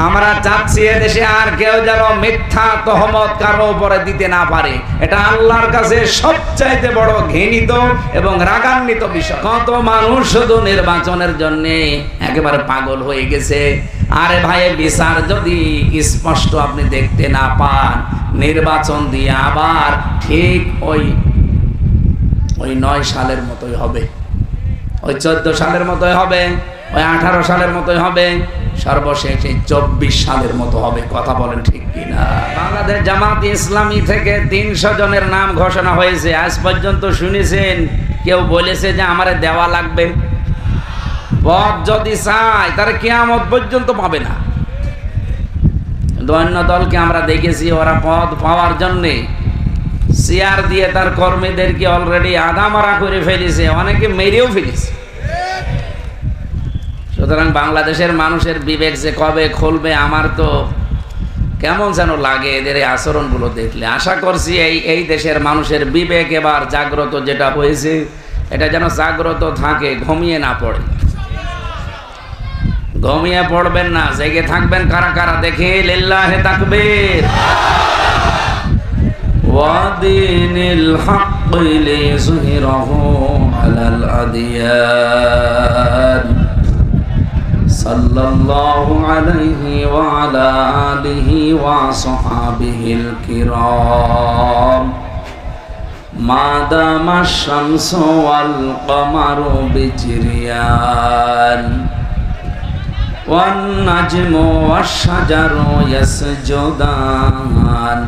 আমরা চাচ্ছি এদেশে আর কেউ যেন মিথ্যা তহমত কারো উপরে দিতে না পারে। এটা আল্লাহর কাছে সবচাইতে বড় ঘৃণিত এবং রাগান্বিত বিষয়। কত মানুষ শুধু নির্বাচনের জন্য একেবারে পাগল হয়ে গেছে। আরে ভাই, বিচার যদি স্পষ্ট আপনি দেখতে না পান, নির্বাচন দিয়ে আবার ঠিক ওই 9 সালের মতোই হবে, ওই 14 সালের মতোই হবে, ওই 18 সালের মতোই হবে, সর্বশেষ 24 সালের মতো হবে। কথা বলেন ঠিক কিনা? বাংলাদেশ জামাত ইসলামী থেকে 300 জনের নাম ঘোষণা হয়েছে। আজ পর্যন্ত শুনেছেন কেউ বলেছে যে আমারে দেওয়া লাগবে? পদ যদি চায় তারা কিয়ামত পর্যন্ত পাবে না। অন্য দলকে আমরা দেখেছি ওরা পদ পাওয়ার জন্যে চেয়ার দিয়ে তার কর্মীদেরকে অলরেডি আধা মারা করে ফেলেছে, অনেকে মেরেও ফেলেছে। সুতরাং বাংলাদেশের মানুষের বিবেক যে কবে খুলবে, আমার তো কেমন যেন লাগে এদের এই আচরণগুলো দেখলে। আশা করছি এই দেশের মানুষের বিবেক এবার জাগ্রত যেটা হয়েছে, এটা যেন জাগ্রত থাকে, ঘুমিয়ে না পড়ে। ঘুমিয়ে পড়বেন না, জেগে থাকবেন। কারা কারা দেখে লিল্লাহি তাকবীর। ওয়াদিনিল হক লিযুহিরাহু আলাল আদিয়ান সাল্লাল্লাহু আলাইহি ওয়া আলা আলিহি ওয়া সাহবিহিল কিরাম মা দামাশ শামসু ওয়াল কমারু বিজরিয়ান ওয়ান নাজমু ওয়াশ শাজারু ইয়াসজুদান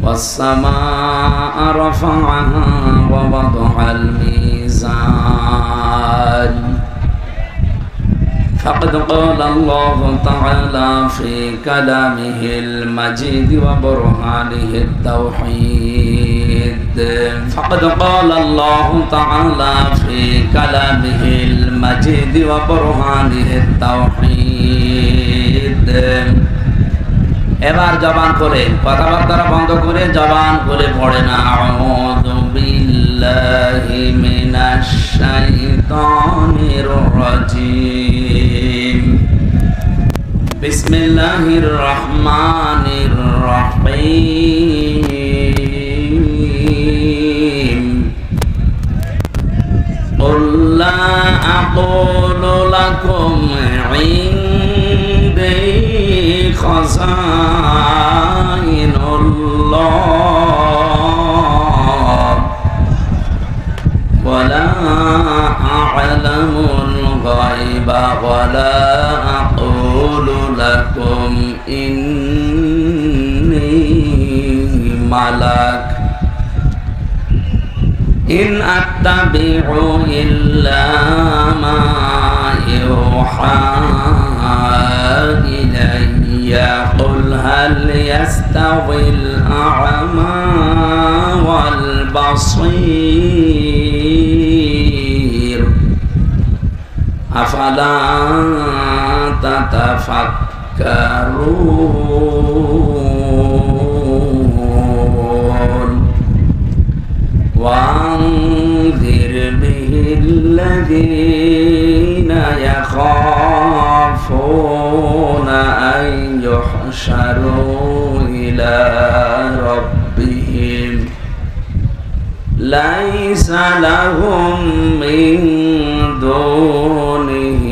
ওয়াস সামাআ রাফা'আহা ওয়া ওয়াদা'আল মিজান فقد قال الله تعالى في كلامه المجيد وبرهانه التوحيد فقد قال الله تعالى في كلامه المجيد وبرهانه التوحيد এবার জবান করে, কথাবার্তা বন্ধ করে জবান খুলে পড়ে না। আউযু বিল্লাহি মিনাশ শাইতানির রাজীম বিসমিল্লাহির রহমানির রহিম কুল লা আকুলু লাকুম ইনদি খাযাইনুল্লাহ ওয়ালা আ'লামুল গায়বা ওয়ালা আকুলু লাকুম ইন্নী মালাক ইন আত্তাবি'ু ইল্লা মা ইউহা ইলাইয়া কুল হাল ইয়াস্তাউইল আ'মা ওয়াল বাসীর আফালা তাতাফাক্কারুন وأنذر به الذين يخافون أن يحشروا إلى ربهم ليس لهم من دونه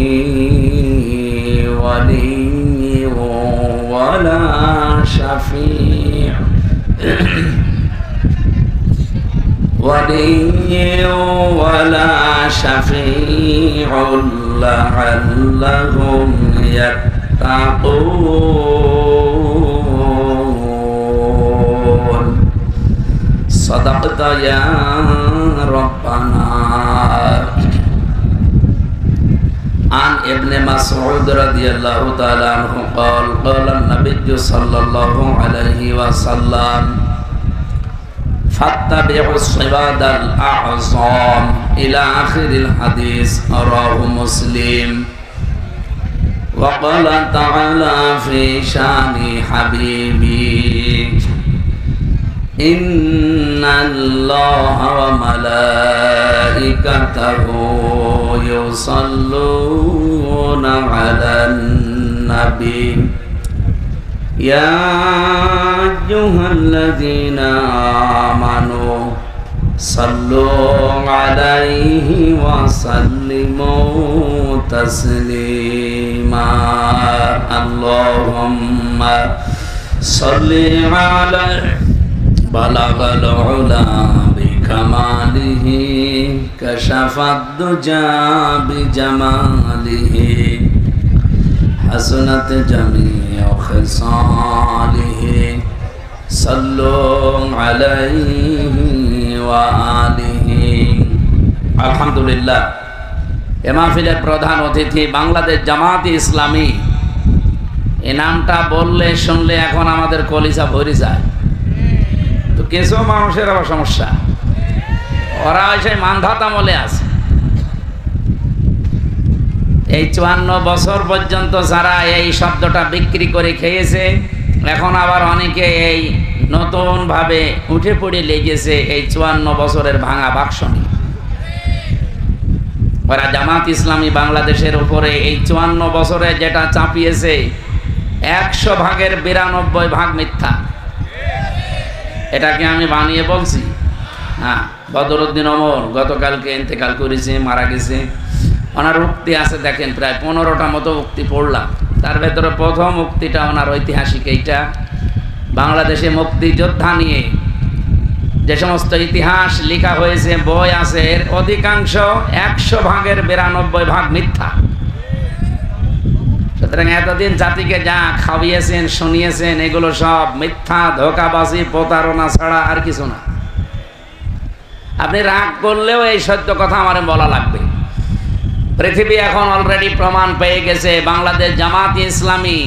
ولي ولا شفيع ولا شفيع لعلهم يتقون صدقت يا ربنا عن ابن مسعود رضي الله تعالى عنه قال قال النبي صلى الله عليه وسلم فاتبعوا الصراط الأعظم إلى آخر الحديث رواه مسلم وقال تعالى في شان حبيبي إن الله وملائكته يصلون على النبي الحبيب يا أيها الذين آمنوا صلوا عليه وسلموا تسليما اللهم صل على بلغ العلا بكماله كشف الدجى بجماله حسنت جميع خصاله صلوا عليه وآله আলহামদুলিল্লাহ। এ মাহফিলের প্রধান অতিথি বাংলাদেশ জামাত ইসলামী। এই নামটা বললে শুনলে এখন আমাদের কলিজা ভরে যায়, তো কিছু মানুষের আবার সমস্যা, ওরা সেই মানধাতা আমলে আছে। এই 54 বছর পর্যন্ত যারা এই শব্দটা বিক্রি করে খেয়েছে, এখন আবার অনেকে এই নতুন ভাবে উঠে পড়ে লেগেছে এই 54 বছরের ভাঙা বাক্স নিয়ে। ওরা জামাত ইসলামী বাংলাদেশের উপরে এই 54 বছরে যেটা চাপিয়েছে 100 ভাগের 92 ভাগ মিথ্যা। এটাকে আমি বানিয়ে বলছি? হ্যাঁ, বদরুদ্দিন ওমর গতকালকে ইন্তেকাল করেছে, মারা গেছে। ওনার উক্তি আছে দেখেন, প্রায় 15টা মতো উক্তি পড়লাম। তার ভেতরে প্রথম উক্তিটা ওনার ঐতিহাসিক। এইটা বাংলাদেশে মুক্তিযোদ্ধা নিয়ে যে সমস্ত ইতিহাস লেখা হয়েছে, বই আছে, এর অধিকাংশ 100 ভাগের 92 ভাগ মিথ্যা। সুতরাং এতদিন জাতিকে যা খাওয়িয়েছেন, শুনিয়েছেন, এগুলো সব মিথ্যা, ধোঁকাবাজি, প্রতারণা ছাড়া আর কিছু না। আপনি রাগ করলেও এই সত্য কথা আমার বলা লাগবে। পৃথিবী এখন অলরেডি প্রমাণ পেয়ে গেছে বাংলাদেশ জামাত ইসলামী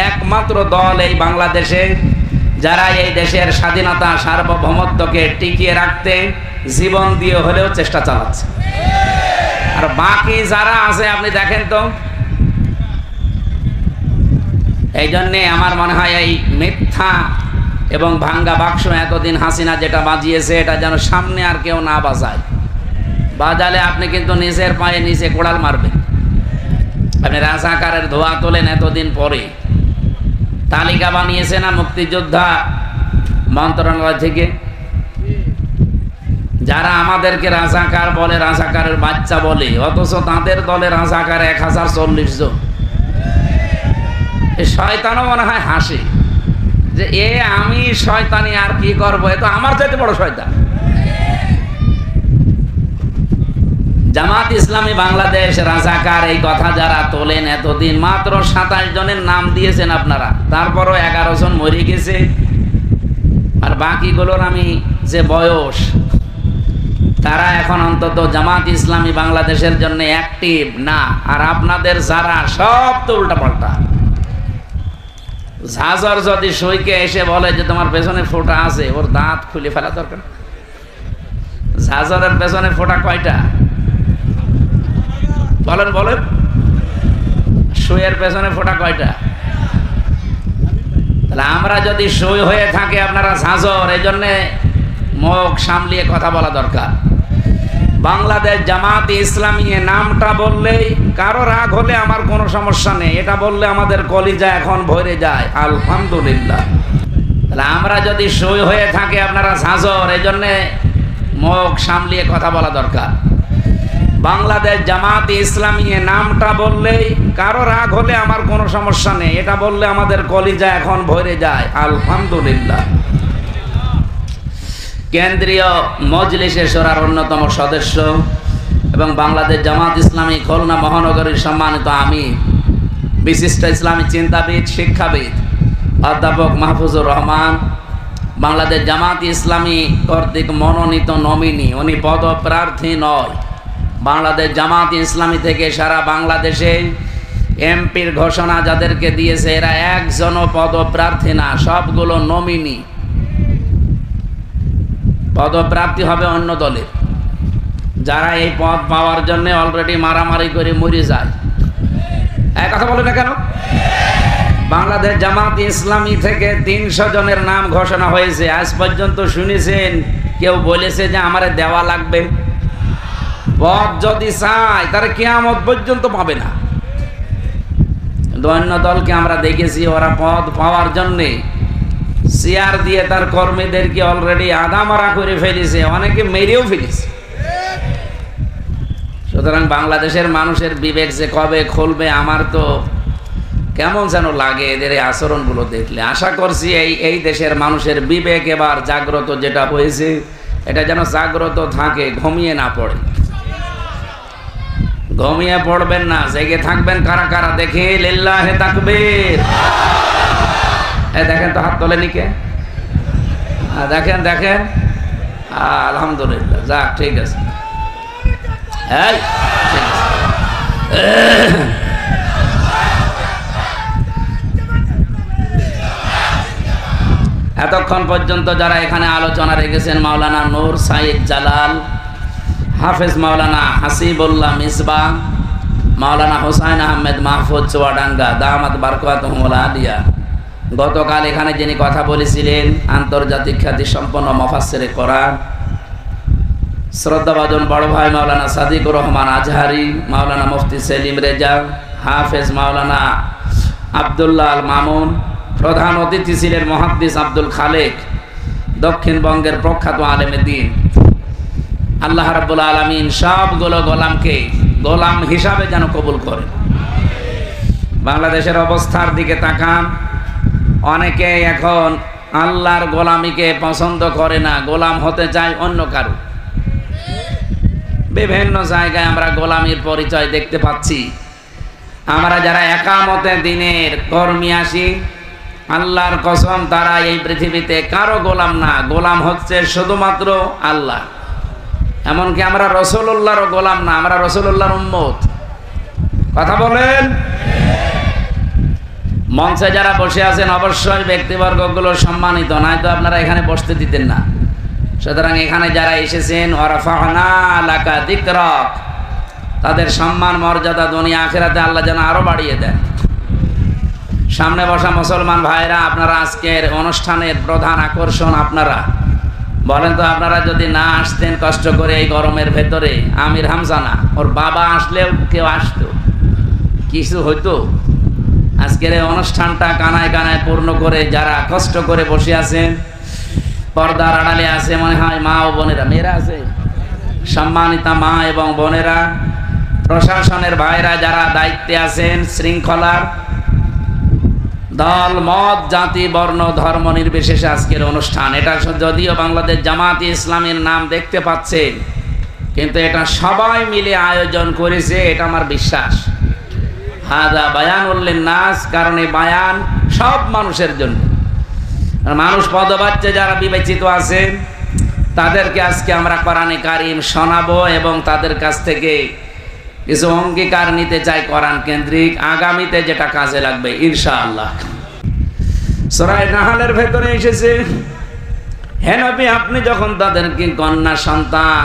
একমাত্র দল এই বাংলাদেশে যারা এই দেশের স্বাধীনতা সার্বভৌমত্বকে টিকিয়ে রাখতে জীবন দিয়ে হলেও চেষ্টা চালাচ্ছে। আর বাকি যারা আছে আপনি দেখেন তো। এই জন্যে আমার মনে হয় এই মিথ্যা এবং ভাঙ্গা বাক্স এতদিন হাসিনা যেটা বাজিয়েছে, এটা যেন সামনে আর কেউ না বাজায়। বাজালে আপনি কিন্তু নিজের পায়ে নিচে কোড়াল মারবেন। আপনি রাজাকারের ধোয়া তোলেন এতদিন পরে, তালিকা বানিয়েছে না মুক্তিযোদ্ধা মন্ত্রণালয় থেকে, যারা আমাদেরকে রাজাকার বলে, রাজাকারের বাচ্চা বলে, অথচ তাদের দলে রাজাকার 1040 জন। শয়তানও মনে হয় হাসে যে আমি শয়তানি আর কি করবো, এ তো আমার চাইতে বড় শয়তান। জামাত ইসলামী বাংলাদেশ রাজাকার এই কথা যারা তোলেন এতদিন, মাত্র 27 জনের নাম দিয়েছেন আপনারা, তারপরও 11 জন মরে গেছে। আর বাকিগুলোর আমি যে বয়স, তারা এখন অন্তত জামাত ইসলামী বাংলাদেশের জন্য অ্যাক্টিভ না। আর আপনাদের যারা সব তো উল্টা পাল্টা। ঝাঁঝর যদি সইকে এসে বলে যে তোমার পেছনে ফোঁটা আছে, ওর দাঁত খুলে ফেলা দরকার। ঝাঁঝরের পেছনে ফোঁটা কয়টা বলেন বলেন? সইয়ের পেছনে ফোঁটা কয়টা? তাহলে আমরা যদি সই হয়ে থাকে, আপনারা ঝাঁঝর, এই জন্যে মুখ সামলিয়ে কথা বলা দরকার। বাংলাদেশ জামাত ইসলামী নামটা বললেই কারো রাগ হলে আমার কোনো সমস্যা নেই, এটা বললে আমাদের কলিজা এখন ভরে যায়। আলহামদুলিল্লাহ। তাহলে আমরা যদি সই হয়ে থাকে, আপনারা ঝাঁঝর, এই জন্যে মুখ সামলিয়ে কথা বলা দরকার। বাংলাদেশ জামাত ইসলামী নামটা বললেই কারো রাগ হলে আমার কোনো সমস্যা নেই, এটা বললে আমাদের কলিজা এখন ভরে যায়। আলহামদুলিল্লাহ। কেন্দ্রীয় মজলিসে শোরার অন্যতম সদস্য এবং বাংলাদেশ জামাত ইসলামী খুলনা মহানগরীর সম্মানিত আমির, বিশিষ্ট ইসলামী চিন্তাবিদ, শিক্ষাবিদ অধ্যাপক মাহফুজুর রহমান, বাংলাদেশ জামাত ইসলামী কর্তৃক মনোনীত নমিনি, উনি পদপ্রার্থী নয়। বাংলাদেশ জামাত ইসলামী থেকে সারা বাংলাদেশে এমপির ঘোষণা যাদেরকে দিয়েছে, এরা একজনও পদপ্রার্থী না, সবগুলো নমিনি। পদপ্রার্থী হবে অন্য দলের, যারা এই পদ পাওয়ার জন্য অলরেডি মারামারি করে মরে যায়। এক কথা বলে না কেন? বাংলাদেশ জামাত ইসলামী থেকে 300 জনের নাম ঘোষণা হয়েছে। আজ পর্যন্ত শুনেছেন কেউ বলেছে যে আমারে দেওয়া লাগবে? পদ যদি চায় তারা কিয়ামত পর্যন্ত পাবে না। অন্য দলকে আমরা দেখেছি ওরা পদ পাওয়ার জন্যে চেয়ার দিয়ে তার কর্মীদেরকে অলরেডি আধা মারা করে ফেলেছে, অনেকে মেরেও ফেলেছে। সুতরাং বাংলাদেশের মানুষের বিবেক যে কবে খুলবে আমার তো কেমন যেন লাগে এদের এই আচরণগুলো দেখলে। আশা করছি এই দেশের মানুষের বিবেক এবার জাগ্রত যেটা হয়েছে এটা যেন জাগ্রত থাকে, ঘুমিয়ে না পড়ে। ঘুমিয়ে পড়বেন না, জেগে থাকবেন। কারা কারা দেখে লিল্লাহে তাকবীর। দেখেন তো হাত তোলেনি কে? দেখেন দেখেন, আলহামদুলিল্লাহ, যাক ঠিক আছে। এতক্ষণ পর্যন্ত যারা এখানে আলোচনা রেখেছেন, মাওলানা নূর সাইদ জালাল, হাফেজ মাওলানা হাসিবুল্লাহ মিসবাহ, মাওলানা হোসাইন আহমেদ মাহফুজ চুয়াডাঙ্গা, দামাত বারকাতুহুল আলিয়া, গতকাল এখানে যিনি কথা বলেছিলেন আন্তর্জাতিক খ্যাতি সম্পন্ন মুফাসসিরে কোরআন শ্রদ্ধাভাজন বড় ভাই মাওলানা সাদিকুর রহমান আজহারি, মাওলানা মুফতি সেলিম রেজা, হাফেজ মাওলানা আব্দুল্লাহ আল মামুন, প্রধান অতিথি ছিলেন মুহাদ্দিস আব্দুল খালেক, দক্ষিণবঙ্গের প্রখ্যাত আলেমে দ্বীন। আল্লাহ রাব্বুল আলামিন সবগুলো গোলামকে গোলাম হিসাবে যেন কবুল করে। বাংলাদেশের অবস্থার দিকে তাকান, অনেকে এখন আল্লাহর গোলামিকে পছন্দ করে না, গোলাম হতে চায় অন্য কারো। বিভিন্ন জায়গায় আমরা গোলামির পরিচয় দেখতে পাচ্ছি। আমরা যারা একামতে দিনের কর্মী আসি, আল্লাহর কসম তারা এই পৃথিবীতে কারো গোলাম না, গোলাম হচ্ছে শুধুমাত্র আল্লাহ। এমনকি আমরা রাসূলুল্লাহরও গোলাম না, আমরা রাসূলুল্লাহর উম্মত। কথা বলেন। মঞ্চে যারা বসে আছেন অবশ্যই ব্যক্তিবর্গগুলো সম্মানিত, নয়তো আপনারা এখানে বসতে দিতেন না। সুতরাং এখানে যারা এসেছেন ওয়ারাফা'না লাকা যিকরাক, তাদের সম্মান মর্যাদা দুনিয়া আখিরাতে আল্লাহ যেন আরো বাড়িয়ে দেন। সামনে বসা মুসলমান ভাইরা, আপনারা আজকের অনুষ্ঠানের প্রধান আকর্ষণ। আপনারা বলেন তো, আপনারা যদি না আসতেন কষ্ট করে এই গরমের ভেতরে, আমির হামজা না, ওর বাবা আসলেও কেউ আসতো, কিছু হইতো? আজকের এই অনুষ্ঠানটা কানায় কানায় পূর্ণ করে যারা কষ্ট করে বসে আছেন, পর্দার আড়ালে আছে মনে হয় মা ও বোনেরা, মেয়েরা আছে, সম্মানিতা মা এবং বোনেরা, প্রশাসনের ভাইরা যারা দায়িত্বে আছেন, শৃঙ্খলার, দল মত জাতি বর্ণ ধর্ম নির্বিশেষে আজকের অনুষ্ঠান। এটা যদিও বাংলাদেশ জামাত ইসলামের নাম দেখতে পাচ্ছেন, কিন্তু এটা সবাই মিলে আয়োজন করেছে, এটা আমার বিশ্বাস। হাদা বায়ানুল লিন্নাস, কারণ এই বায়ান সব মানুষের জন্য। মানুষ পদবাচ্যে যারা বিবেচিত আছেন তাদেরকে আজকে আমরা কোরআনে কারীম শোনাবো এবং তাদের কাছ থেকে কিছু অঙ্গীকার নিতে চাই কোরআন কেন্দ্রিক, আগামীতে যেটা কাজে লাগবে ইনশাআল্লাহ। সূরা নাহলের ভেতরে এসেছে, হে নবী আপনি যখন তাদেরকে কন্যা সন্তান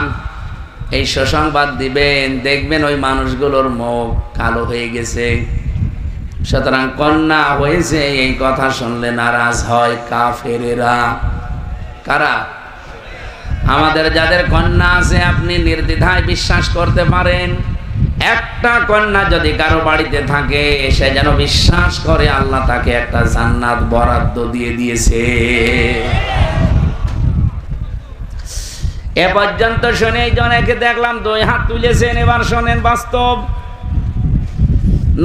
এই সুসংবাদ দিবেন, দেখবেন ওই মানুষগুলোর মুখ কালো হয়ে গেছে। সুতরাং কন্যা হয়েছে এই কথা শুনলে নারাজ হয় কাফেরেরা। কারা? আমাদের যাদের কন্যা আছে আপনি নির্দ্বিধায় বিশ্বাস করতে পারেন, একটা কন্যা যদি কারো বাড়িতে থাকে সে যেন বিশ্বাস করে আল্লাহ তাকে একটা জান্নাত বরাদ্দ দিয়ে দিয়েছে। এ পর্যন্ত শুনে জনেকে দেখলাম 2 হাত তুলেছেন, এবার শোনেন বাস্তব।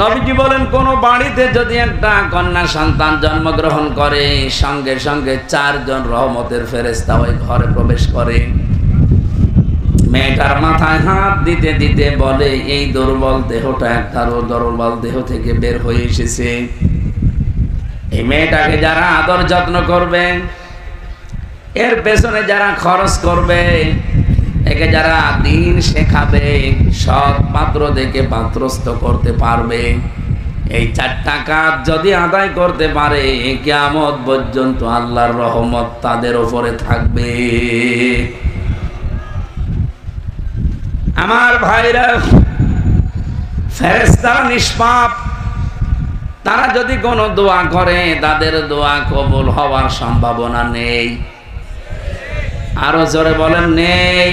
নবীজি বলেন, কোন বাড়িতে যদি একটা কন্যা সন্তান জন্মগ্রহণ করে, সঙ্গে সঙ্গে 4 জন রহমতের ফেরেশতা ওই ঘরে প্রবেশ করে। মেয়েটার মাথায় হাত দিতে দিতে বলে, এই দুর্বল দেহটা একটা দুর্বল দেহ থেকে বের হয়ে এসেছে। এই মেয়েটাকে যারা আদর যত্ন করবে, এর পেছনে যারা খরচ করবে, একে যারা দিন শেখাবে, সৎ পাত্র দেখে পাত্রস্থ করতে পারবে, এই 4টা কাজ যদি আদায় করতে পারে, কিয়ামত পর্যন্ত আল্লাহর রহমত তাদের উপরে থাকবে। আমার ভাইরা, ফেরেশতারা নিষ্পাপ, তারা যদি কোনো দোয়া করে তাদের দোয়া কবুল হওয়ার সম্ভাবনা নেই। আরো জোরে বলেন নেই।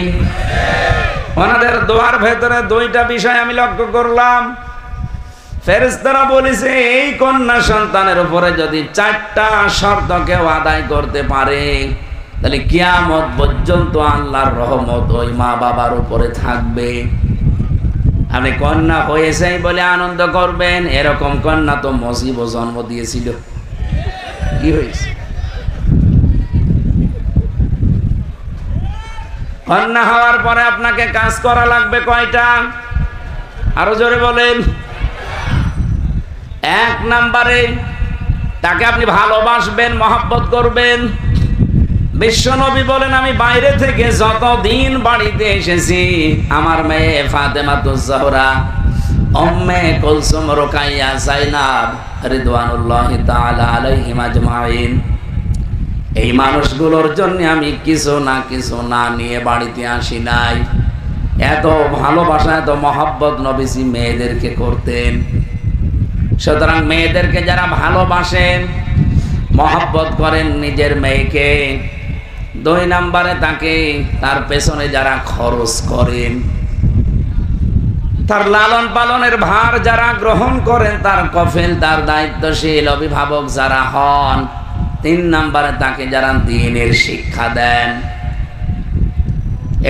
ওনাদের দোয়ার ভেতরে 2টা বিষয় আমি লক্ষ্য করলাম। ফেরেশতারা বলেছে এই কন্যা সন্তানের উপরে যদি 4টা শর্ত কেউ আদায় করতে পারে তাহলে কিয়ামত পর্যন্ত আল্লাহর রহমত ওই মা বাবার উপরে থাকবে। আপনি কন্যা হয়েছে বলে আনন্দ করবেন, এরকম কন্যা তো মসিব জন্ম দিয়েছিল। কি হয়েছে? কন্যা হওয়ার পরে আপনাকে কাজ করা লাগবে কয়টা? আরো জোরে বলেন। 1 নম্বরে তাকে আপনি ভালোবাসবেন, মহব্বত করবেন। বিশ্বনবী বলেন, আমি বাইরে থেকে যতদিন বাড়িতে এসেছি আমার মেয়ে ফাতেমাতুজ জোহরা, উম্মে কুলসুম, রুকাইয়া, যায়নাব রিদওয়ানুল্লাহি তাআলা আলাইহিম আজমাইন, এই মানুষগুলোর জন্য আমি কিছু না নিয়ে বাড়িতে আসি নাই। এত ভালোবাসা, এত মহব্বত নবীজি মেয়েদেরকে করতেন। সুতরাং মেয়েদেরকে যারা ভালোবাসেন, মহব্বত করেন নিজের মেয়েকে, 2 নম্বরে তাকে তার পেছনে যারা খরচ করেন, তার লালন পালনের ভার যারা গ্রহণ করেন, তার কফিল, তার দায়িত্বশীল অভিভাবক যারা হন, 3 নম্বরে তাকে যারা দ্বীনের শিক্ষা দেন।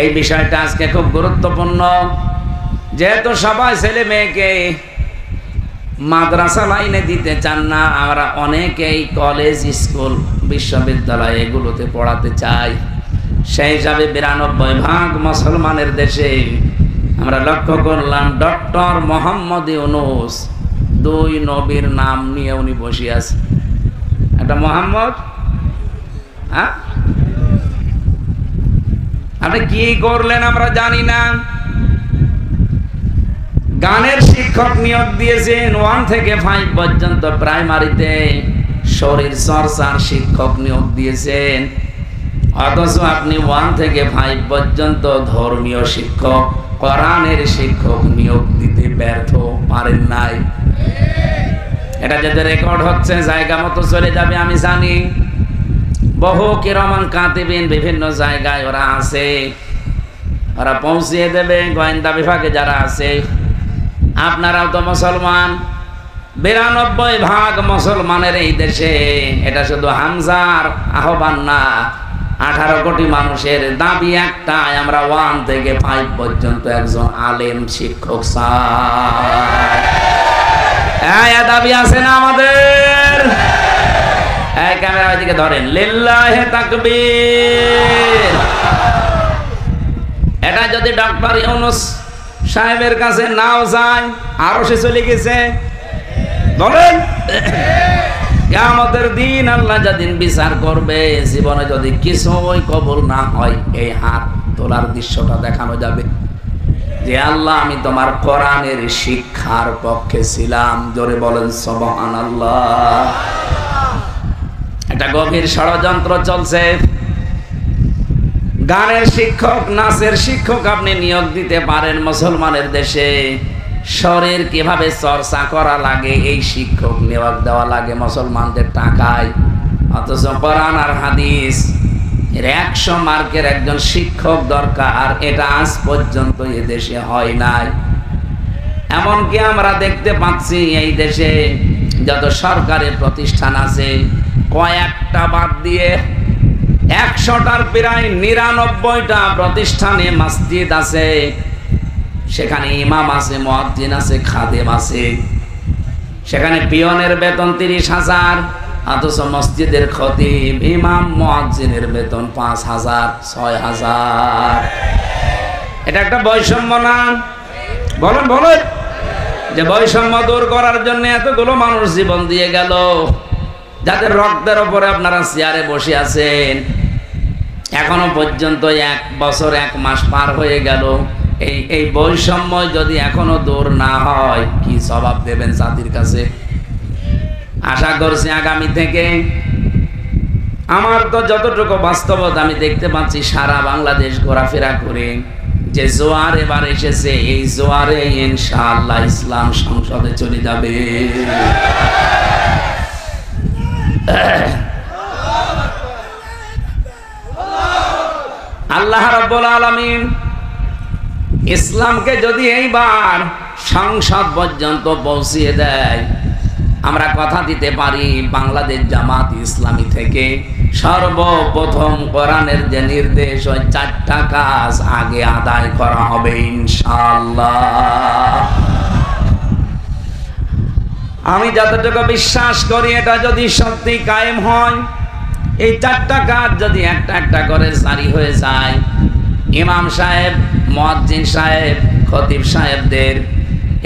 এই বিষয়টা আজকে খুব গুরুত্বপূর্ণ, যেহেতু সবাই ছেলে মেয়েকে মাদ্রাসা লাইনে দিতে চান না। আমরা অনেকেই কলেজ, স্কুল, বিশ্ববিদ্যালয় এগুলোতে পড়াতে চাই। সেই হিসাবে 92% মুসলমানের দেশে আমরা লক্ষ্য করলাম ডক্টর মোহাম্মদ ইউনূস 2 নবীর নাম নিয়ে উনি বসে আছে। একটা মোহাম্মদ, হ্যাঁ, আপনি কি করলেন আমরা জানি না। গানের শিক্ষক নিয়োগ দিয়েছেন 1 থেকে 5 পর্যন্ত প্রাইমারিতে, শরীর চর্চার শিক্ষক নিয়োগ দিয়েছেন, অথচ আপনি 1 থেকে 5 পর্যন্ত ধর্মীয় শিক্ষক, কোরআনের শিক্ষক নিয়োগ দিতে ব্যর্থ পারেন নাই। এটা যাতে রেকর্ড হচ্ছে, জায়গা মতো চলে যাবে আমি জানি। বহু কিরামান কাতিবিন বিভিন্ন জায়গায় ওরা আছে, ওরা পৌঁছিয়ে দেবে। গোয়েন্দা বিভাগে যারা আছে, আপনারাও তো মুসলমান। 92% মুসলমানের এই দেশে এটা শুধু হামজার আহ্বান না, 18 কোটি মানুষের দাবি একটাই, আমরা 1 থেকে 5 পর্যন্ত একজন আলেম শিক্ষক চাই। এই দাবি আছে না আমাদের? এই ক্যামেরা ওইদিকে ধরেন, লিল্লাহি তাকবীর। এটা যদি ডক্টর ইউনূস সাহেবের কাছে নাও যায়, আরো সে চলে গেছে, বলেন কিয়ামতের দিন আল্লাহ যেদিন বিচার করবে, জীবনে যদি কিছুই কবুল না হয়, এই হাত তোলার দৃশ্যটা দেখানো যাবে যে আল্লাহ আমি তোমার কোরআনের শিক্ষার পক্ষে ছিলাম। জোরে বলেন সুবহানাল্লাহ। একটা গভীর ষড়যন্ত্র চলছে। গানের শিক্ষক, নাচের শিক্ষক আপনি নিয়োগ দিতে পারেন মুসলমানের দেশে, শরীর কিভাবে চর্চা করা লাগে এই শিক্ষক নিয়োগ দেওয়া লাগে মুসলমানদের টাকায়, অথচ কোরআন আর হাদিস এর 100 মার্কের একজন শিক্ষক দরকার, এটা আজ পর্যন্ত এ দেশে হয় নাই। এমনকি আমরা দেখতে পাচ্ছি এই দেশে যত সরকারি প্রতিষ্ঠান আছে, কয়েকটা বাদ দিয়ে 100টার প্রায় 99টা প্রতিষ্ঠানে মসজিদ আছে, সেখানে ইমাম আছে, মুয়াজ্জিন আছে, খাদেম আছে। সেখানে পিয়নের বেতন 30,000, অথচ মসজিদের খতিব, ইমাম, মুয়াজ্জিনের বেতন 5,000, 6,000। এটা একটা বৈষম্য না? বলেন বলেন, যে বৈষম্য দূর করার জন্য এতগুলো মানুষ জীবন দিয়ে গেল, যাদের রক্তের উপরে আপনারা চেয়ারে বসে আছেন, এখনো পর্যন্ত 1 বছর 1 মাস পার হয়ে গেল। এই বৈষম্য যদি এখনো দূর না হয়, কি জবাব দেবেন জাতির কাছে? আশা করছি আগামী থেকে, আমার তো যতটুকু বাস্তবতা আমি দেখতে পাচ্ছি সারা বাংলাদেশ ঘোরাফেরা করে, যে জোয়ার এবার এসেছে, এই জোয়ারে ইনশাআল্লাহ ইসলাম সংসদে চলে যাবে। আল্লাহ রাব্বুল আলামিন ইসলামকে যদি এইবার সংসদ পর্যন্ত পৌঁছিয়ে দেয়। আমরা কথা দিতে পারি বাংলাদেশ জামাত ইসলামী থেকে সর্বপ্রথম কোরআনের যে নির্দেশ, ওই 4টা কাজ আগে আদায় করা হবে ইনশাআল্লাহ। আমি যতটুকু বিশ্বাস করি এটা যদি সত্যি কায়েম হয়, এই 4টা কাজ যদি একটা একটা করে জারি হয়ে যায়, ইমাম সাহেব, মুয়াজ্জিন সাহেব, খতিব সাহেবদের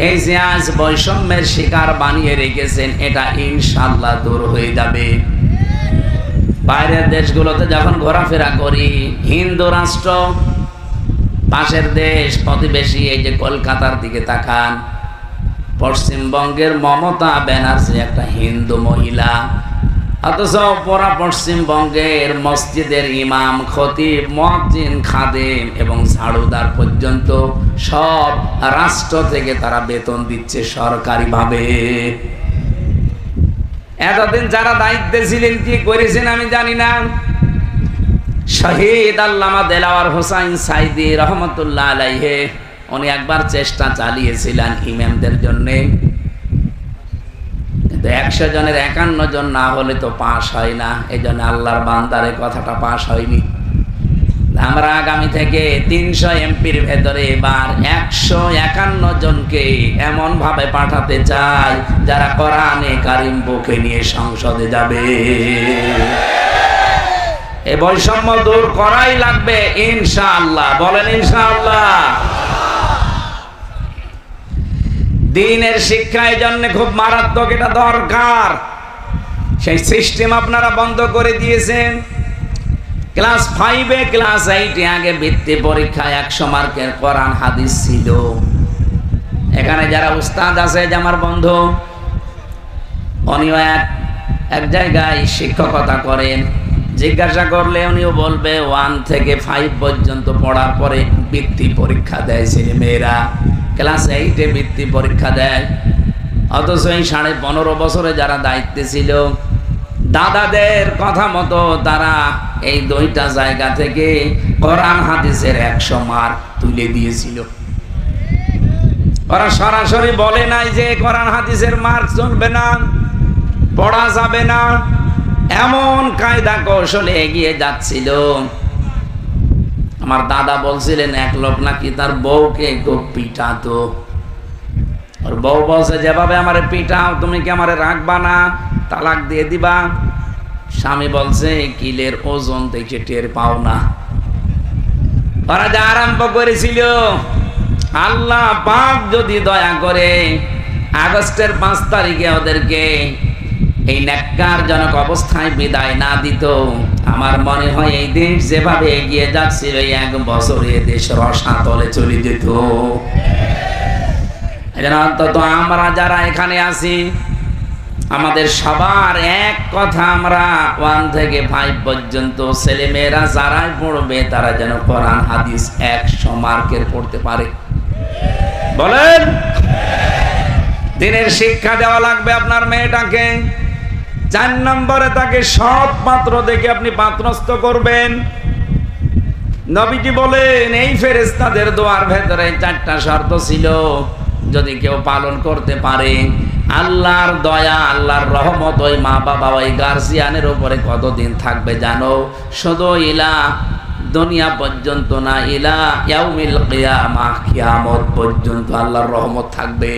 এই যে আজ বৈষম্যের শিকার বানিয়ে রেখেছেন, এটা ইনশাআল্লাহ দূর হয়ে যাবে। বাইরের দেশগুলোতে যখন ঘোরাফেরা করি, হিন্দু রাষ্ট্র, পাশের দেশ প্রতিবেশী, এই যে কলকাতার দিকে তাকান, পশ্চিমবঙ্গের মমতা ব্যানার্জি একটা হিন্দু মহিলা, অথচ পুরা পশ্চিমবঙ্গের মসজিদের ইমাম, খতিব, মুয়াজ্জিন, খাদেম এবং ঝাড়ুদার পর্যন্ত সব রাষ্ট্র থেকে তারা বেতন দিচ্ছে সরকারিভাবে। এতদিন যারা দায়িত্বে ছিলেন কি করেছেন আমি জানি না। শহীদ আল্লামা দেলাওয়ার হোসাইন সাইদি রহমতুল্লাহ আলাইহে, উনি একবার চেষ্টা চালিয়েছিলেন ইমামদের জন্যে, কিন্তু 100 জনের 51 জন না হলে তো পাশ হয় না। এই জন্য আল্লাহর বান্দারে কথাটা পাশ হয়নি। আমরা আগামী থেকে 300 এমপির ভেতরে এবার 151 জনকে এমন ভাবে পাঠাতে চাই যারা কোরআনে কারিম বুকে নিয়ে সংসদে যাবে। এই বৈষম্য দূর করাই লাগবে ইনশাআল্লাহ। বলেন ইনশাআল্লাহ। দ্বীনের শিক্ষা এই জন্য খুব মারাত্মক, এটা দরকার। সেই সিস্টেম আপনারা বন্ধ করে দিয়েছেন। ক্লাস 5-এ, ক্লাস 8-এ আগে বৃত্তি পরীক্ষায় 100 মার্কের কোরআন হাদিস ছিল। এখানে যারা উস্তাদ আছে, যে আমার বন্ধু, উনিও এক জায়গায় শিক্ষকতা করেন, জিজ্ঞাসা করলে উনিও বলবে 1 থেকে 5 পর্যন্ত পড়ার পরে বৃত্তি পরীক্ষা দেয় ছেলে মেয়েরা। ক্লাস 8-এ বৃত্তি পরীক্ষা দেয়। অথচ এই 15.5 বছরে যারা দায়িত্বে ছিল, দাদাদের কথা মতো তারা এই 2টা জায়গা থেকে কোরআন হাদিসের 100 মার্ক তুলে দিয়েছিল। ওরা সরাসরি বলে নাই যে কোরআন হাদিসের মার্ক চলবে না, পড়া যাবে না। এমন কায়দা কৌশলে এগিয়ে যাচ্ছিল। আমার দাদা বলছিলেন এক লোক নাকি তার বউকে খুব পিটাতো। ওর বউ বলছে, যেভাবে আমারে পিটাও, তুমি কি আমারে রাখবা না, তালাক দিয়ে দিবা? স্বামী বলছে, কিলের ওজন দেখে টের পাও না। ওরা যা আরম্ভ করেছিল, আল্লাহ পাক যদি দয়া করে আগস্টের 5 তারিখে ওদেরকে এই ন্যাক্কারজনক অবস্থায় বিদায় না দিত, আমার মনে হয় এই দেশ যেভাবে এগিয়ে যাচ্ছিল, 1 বছরে দেশ রসাতলে চলে যেত। অন্তত আমরা যারা এখানে আছি, আমাদের সবার এক কথা, আমরা 1 থেকে 5 পর্যন্ত ছেলেমেয়েরা যারাই পড়বে তারা যেন কোরআন হাদিস 100 মার্কের পড়তে পারে। বলেন, দিনের শিক্ষা দেওয়া লাগবে আপনার মেয়েটাকে। 4 নম্বরে তাকে সৎ পাত্র দেখে আপনি পাত্রস্থ করবেন। নবীজি বলেন, এই ফেরেশতাদের দোয়ার ভেতরে 4টা শর্ত ছিল, যদি কেউ পালন করতে পারে, আল্লাহর দয়া, আল্লাহর রহমত ওই মা বাবা, ওই গার্জিয়ানের উপরে কতদিন থাকবে জানো? শুধু ইলা দুনিয়া পর্যন্ত না, ইলা ইয়াউমিল কিয়ামাহ, কিয়ামত পর্যন্ত আল্লাহর রহমত থাকবে।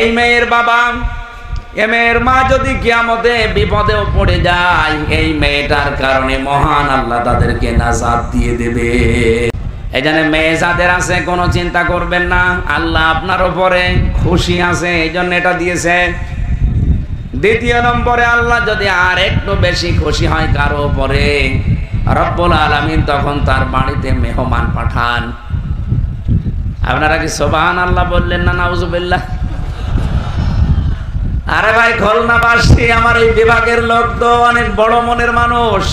এই মেয়ের বাবা, এই মেয়ের মা যদি কিয়ামতে বিপদেও পড়ে যায়, এই মেয়েটার কারণে মহান আল্লাহ তাদেরকে নাজাত দিয়ে দেবে। এই জন্য মেয়ে যাদের আছে কোনো চিন্তা করবেন না, আল্লাহ আপনার উপরে খুশি আছে, এই জন্য এটা দিয়েছে। 2 নম্বরে, আল্লাহ যদি আর একটু বেশি খুশি হয় কারো উপরে, রব্বুল আলামিন তখন তার বাড়িতে মেহমান পাঠান। আপনারা কি সুবহানাল্লাহ বললেন না নাউজুবিল্লাহ? আরে ভাই, খুলনাবাসী, আমার এই বিভাগের লোক তো অনেক বড় মনের মানুষ।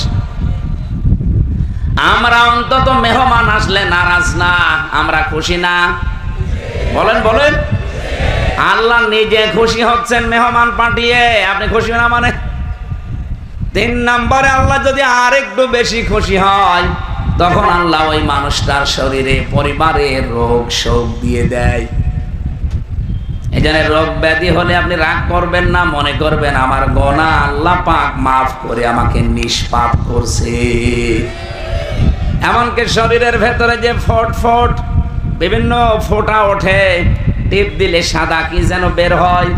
আমরা অন্তত মেহমান আসলে নারাজ না, আমরা খুশি না? বলেন বলেন। আল্লাহ নিজে খুশি হচ্ছেন মেহমান পাঠিয়ে, আপনি খুশি না মানে? 3 নম্বরে, আল্লাহ যদি আর একটু বেশি খুশি হয়, তখন আল্লাহ ওই মানুষটার শরীরে, পরিবারে রোগ শোক দিয়ে দেয়। এই জন্য রোগ ব্যাধি হলে আপনি রাগ করবেন না, মনে করবেন আমার গোনা আল্লাহ পাক মাফ করে আমাকে নিষ্পাপ করছে। এমনকি শরীরের ভেতরে যে ফট ফট বিভিন্ন ফোঁটা ওঠে, টিপ দিলে সাদা কি যেন বের হয়,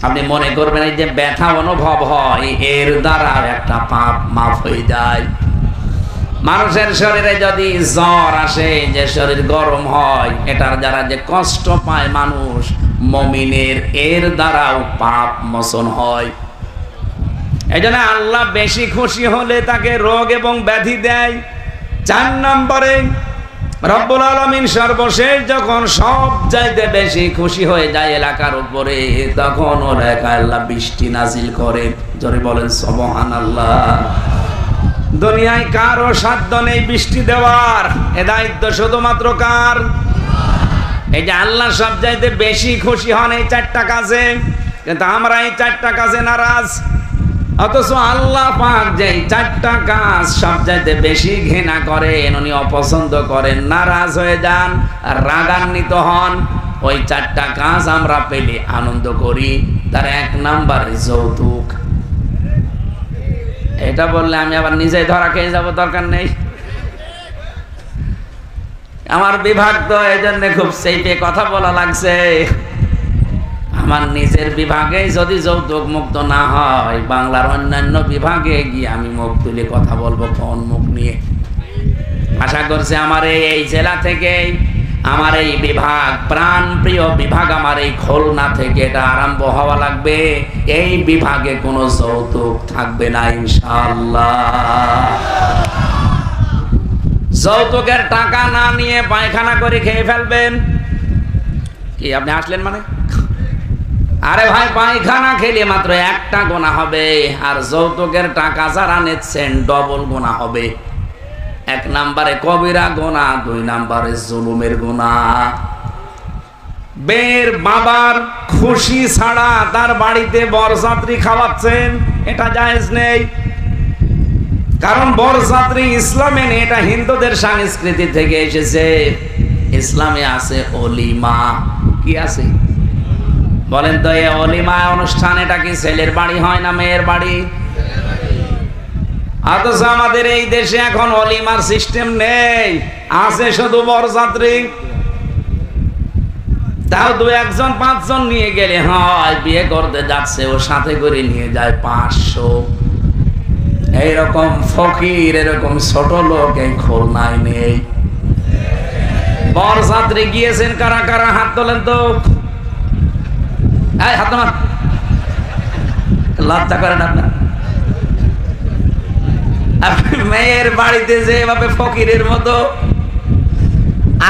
আপনি মনে করবেন এই যে ব্যথা অনুভব হয়, এর দ্বারা একটা পাপ মাফ হয়ে যায়। মানুষের শরীরে যদি জ্বর আসে, যে শরীর গরম হয়, এটার দ্বারা যে কষ্ট পায় মানুষ, মুমিনের এর দ্বারাও পাপ মোচন হয়। এই জন্য আল্লাহ বেশি খুশি হলে তাকে রোগ এবং ব্যাধি দেয়। 4 নম্বরে রব্বুল আলামিন সর্বশেষ যখন সব চাইতে বেশি খুশি হয়ে যায় এলাকার উপরে, তখন ওর একা আল্লাহ বৃষ্টি নাজিল করে। জোরে বলেন সুবহানাল্লাহ। দুনিয়ায় কারো সাধ্য নেই বৃষ্টি দেওয়ার, এ দায়িত্ব শুধুমাত্র কার? এই যে আল্লাহ সব চাইতে বেশি খুশি হন এই 4টা কাজে, কিন্তু আমরা এই 4টা কাজে নারাজ। অথচ আল্লাহ পাক যে 4টা কাজ সব চাইতে বেশি ঘৃণা করেন, উনি অপছন্দ করেন, নারাজ হয়ে যান আর রাগান্বিত হন। ওই 4টা কাজ আমরা পেলে আনন্দ করি। তার 1 নাম্বার যৌতুক। এটা বললে আমি আবার নিজেই ধরা খেয়ে যাবো, দরকার নেই। আমার বিভাগ তো এই জন্য খুব সেইপে কথা বলা লাগছে। আমার নিজের বিভাগে যদি যৌতুক মুক্ত না হয়, বাংলার অন্যান্য বিভাগে গিয়ে আমি মুখ তুলে কথা বলবো কোন মুখ নিয়ে? আশা করছি আমার এই জেলা থেকে, আমার এই বিভাগ, প্রাণ প্রিয় বিভাগ, আমার এই খুলনা থেকে এটা আরম্ভ হওয়া লাগবে। এই বিভাগে কোনো যৌতুক থাকবে না ইনশাআল্লাহ। যৌতুকের টাকা না নিয়ে পায়খানা করে খেয়ে ফেলবেন কি? আপনি আসলেন মানে? আরে ভাই, পায়খানা খেলে মাত্র 1টা গোনা হবে, আর যৌতুকের টাকা যারা নিচ্ছেন ডবল গোনা হবে। 1 নম্বরে কবিরা গোনা, 2 নম্বরে জুলুমের গোনা। বের বাবার খুশি ছাড়া তার বাড়িতে বরযাত্রী খাওয়াচ্ছেন, এটা জায়েজ নেই। কারণ বরযাত্রী ইসলামে নেই, এটা হিন্দুদের সংস্কৃতি থেকে এসেছে। ইসলামে আছে অলিমা। কি আছে বলেন তো? এই অলিমা অনুষ্ঠান, এটা কি ছেলের বাড়ি হয় না মেয়ের বাড়ি? অথচ আমাদের এই দেশে এখন অলিমার সিস্টেম নেই, আছে শুধু বরযাত্রী। তাও 2-1 জন 5 জন নিয়ে গেলে হয়, বিয়ে করতে যাচ্ছে ওর সাথে করে নিয়ে যায় 500। এইরকম ফকির, এরকম ছোট লোক এই খুলনায় নেই। বরযাত্রী গিয়েছেন কারা কারা? হাত তোলেন তো। হাত তোলেন, লজ্জা করেন আপনার? আপনি মেয়ের বাড়িতে যেভাবে ফকিরের মতো,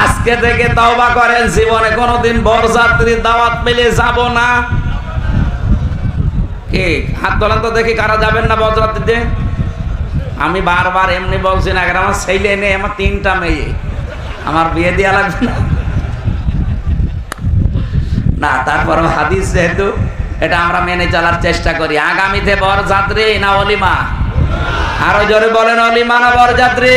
আজকে থেকে তওবা করেন, জীবনে কোনোদিন বরযাত্রীর দাওয়াত পেলে যাব না। কি হাত তোলেন তো দেখি, কারা যাবেন না বরযাত্রীতে? আমি বারবার এমনি বলছি না, আমার ছেলে নেই, আমার 3টা মেয়ে, আমার বিয়ে দেওয়া লাগবে না? না, তারপর হাদিস যেহেতু, এটা আমরা মেনে চলার চেষ্টা করি। আগামীতে বরযাত্রী না অলিমা? আরো জোরে বলেন, অলিমা না বরযাত্রী?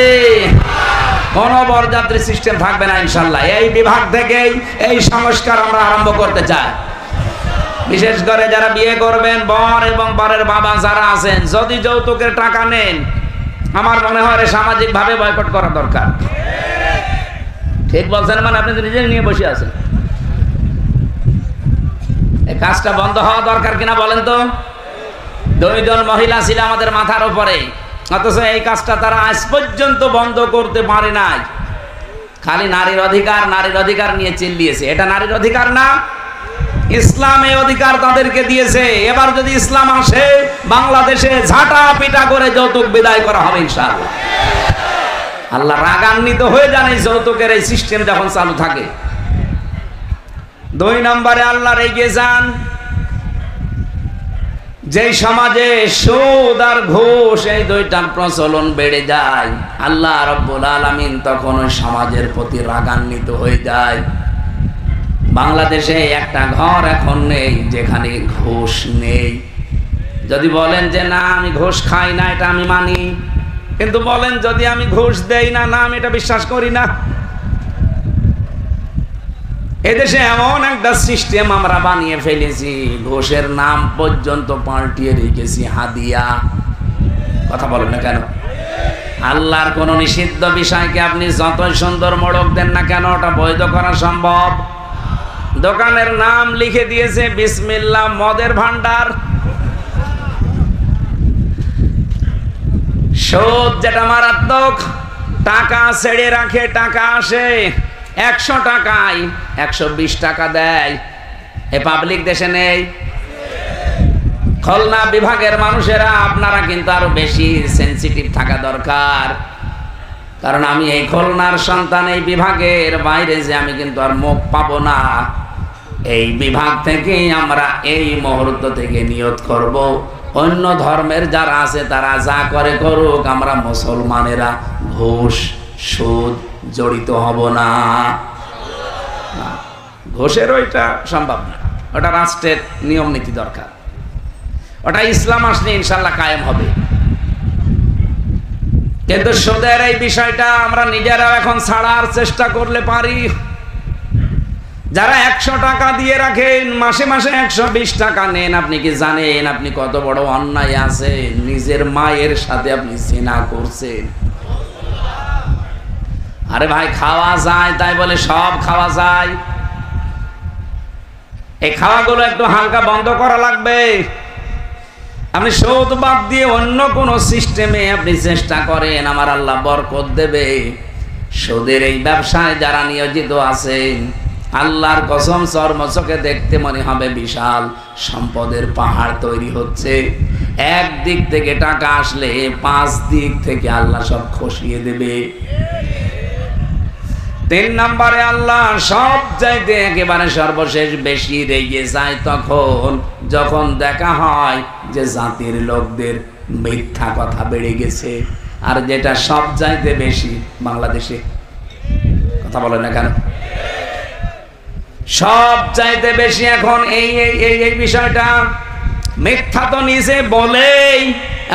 কোন বরযাত্রী সিস্টেম থাকবে না ইনশাল্লাহ। এই বিভাগ থেকেই এই সংস্কার আমরা আরম্ভ করতে চাই। বিশেষ করে যারা বিয়ে করবেন, বর এবং বরের বাবা যারা আছেন, যদি যৌতুকের টাকা নেন, আমার মনে হয় সামাজিক ভাবে বয়কট করা দরকার। ঠিক বলছেন মানে? আপনি তো নিজে নিয়ে বসে আছেন। এই কাজটা বন্ধ হওয়া দরকার কিনা বলেন তো? 2 জন মহিলা ছিল আমাদের মাথার উপরে, অথচ এই কাজটা তারা আজ পর্যন্ত বন্ধ করতে পারে নাই। খালি নারীর অধিকার, নারীর অধিকার নিয়ে চিল্লিয়েছে। এটা নারীর অধিকার না, ইসলাম এই অধিকার তাদেরকে দিয়েছে। এবার যদি ইসলাম আসে, বাংলাদেশে ঝাঁটা পিটা করে যৌতুক বিদায় করা হবে ইনশাআল্লাহ। আল্লাহ রাগান্বিত হয়ে যান এই যৌতুকের এই সিস্টেম যখন চালু থাকে। 2 নম্বরে আল্লাহ রেগে যান যেই সমাজে সুদ আর ঘুষ, এই 2টার প্রচলন বেড়ে যায়, আল্লাহ রাব্বুল আলামিন তখন ওই সমাজের প্রতি রাগান্বিত হয়ে যায়। বাংলাদেশে একটা ঘর এখন নেই যেখানে ঘুষ নেই। যদি বলেন যে না আমি ঘুষ খাই না, এটা আমি মানি, কিন্তু বলেন যদি আমি ঘুষ দেই না, না আমি এটা বিশ্বাস করি না। এদেশে এমন একটা সিস্টেম আমরা বানিয়ে ফেলেছি, ঘোষের নাম পর্যন্ত পাল্টিয়ে রেখেছি হাদিয়া। কথা বলেন না কেন? আল্লাহর কোন নিষিদ্ধ বিষয়কে আপনি যতই সুন্দর মোড়ক দেন না কেন, ওটা বৈধ করা সম্ভব? দোকানের নাম লিখে দিয়েছে বিসমিল্লাহ মদের ভান্ডার। সুদ যেটা মারাত্মক, টাকা ছেড়ে রাখে, টাকা আসে 100 টাকায় 120 টাকা দেয়। এ পাবলিক দেশে নেই? খুলনা বিভাগের মানুষেরা আপনারা কিন্তু আরো বেশি সেনসিটিভ থাকা দরকার, কারণ আমি এই খুলনার সন্তান, এই বিভাগের বাইরে যে আমি কিন্তু আর মুখ পাবো না। এই বিভাগ থেকে আমরা এই মুহূর্ত থেকে নিয়ত করব, অন্য ধর্মের যারা আছে তারা যা করে করুক, আমরা মুসলমানেরা ঘুষ সুদ জড়িত হব না। ঘুষের ওইটা সম্ভব না, ওটা রাষ্ট্রের নিয়ম নীতি দরকার, ওটা ইসলাম আসলে ইনশাল্লাহ কায়েম হবে। কিন্তু সুদের এই বিষয়টা আমরা নিজেরাও এখন ছাড়ার চেষ্টা করলে পারি। যারা 100 টাকা দিয়ে রাখেন, মাসে মাসে 120 টাকা নেন, আপনি কি জানেন আপনি কত বড় অন্যায় আছেন? নিজের মায়ের সাথে আপনি জিনা করছেন। আরে ভাই, খাওয়া যায় তাই বলে সব খাওয়া যায়? এই খাওয়াগুলো একটু হালকা বন্ধ করা লাগবে। আপনি সুদ বাদ দিয়ে অন্য কোন সিস্টেমে আপনি চেষ্টা করেন, আমার আল্লাহ বরকত দেবে। সুদের এই ব্যবসায় যারা নিয়োজিত আছেন, আল্লাহর কসম চর্মচোখে দেখতে মনে হবে বিশাল সম্পদের পাহাড় তৈরি হচ্ছে। এক দিক থেকে টাকা আসলে 5 দিক থেকে আল্লাহ সব খসিয়ে দেবে। 3 নম্বরে আল্লাহ সব চাইতে একেবারে সর্বশেষ বেশি রেগে যায় তখন যখন দেখা হয় যে জাতির লোকদের মিথ্যা কথা বেড়ে গেছে। আর যেটা সব চাইতে বেশি বাংলাদেশে, কথা বলে না কেন, সব চাইতে বেশি এখন এই বিষয়টা। মিথ্যা তো নিজে বলেই,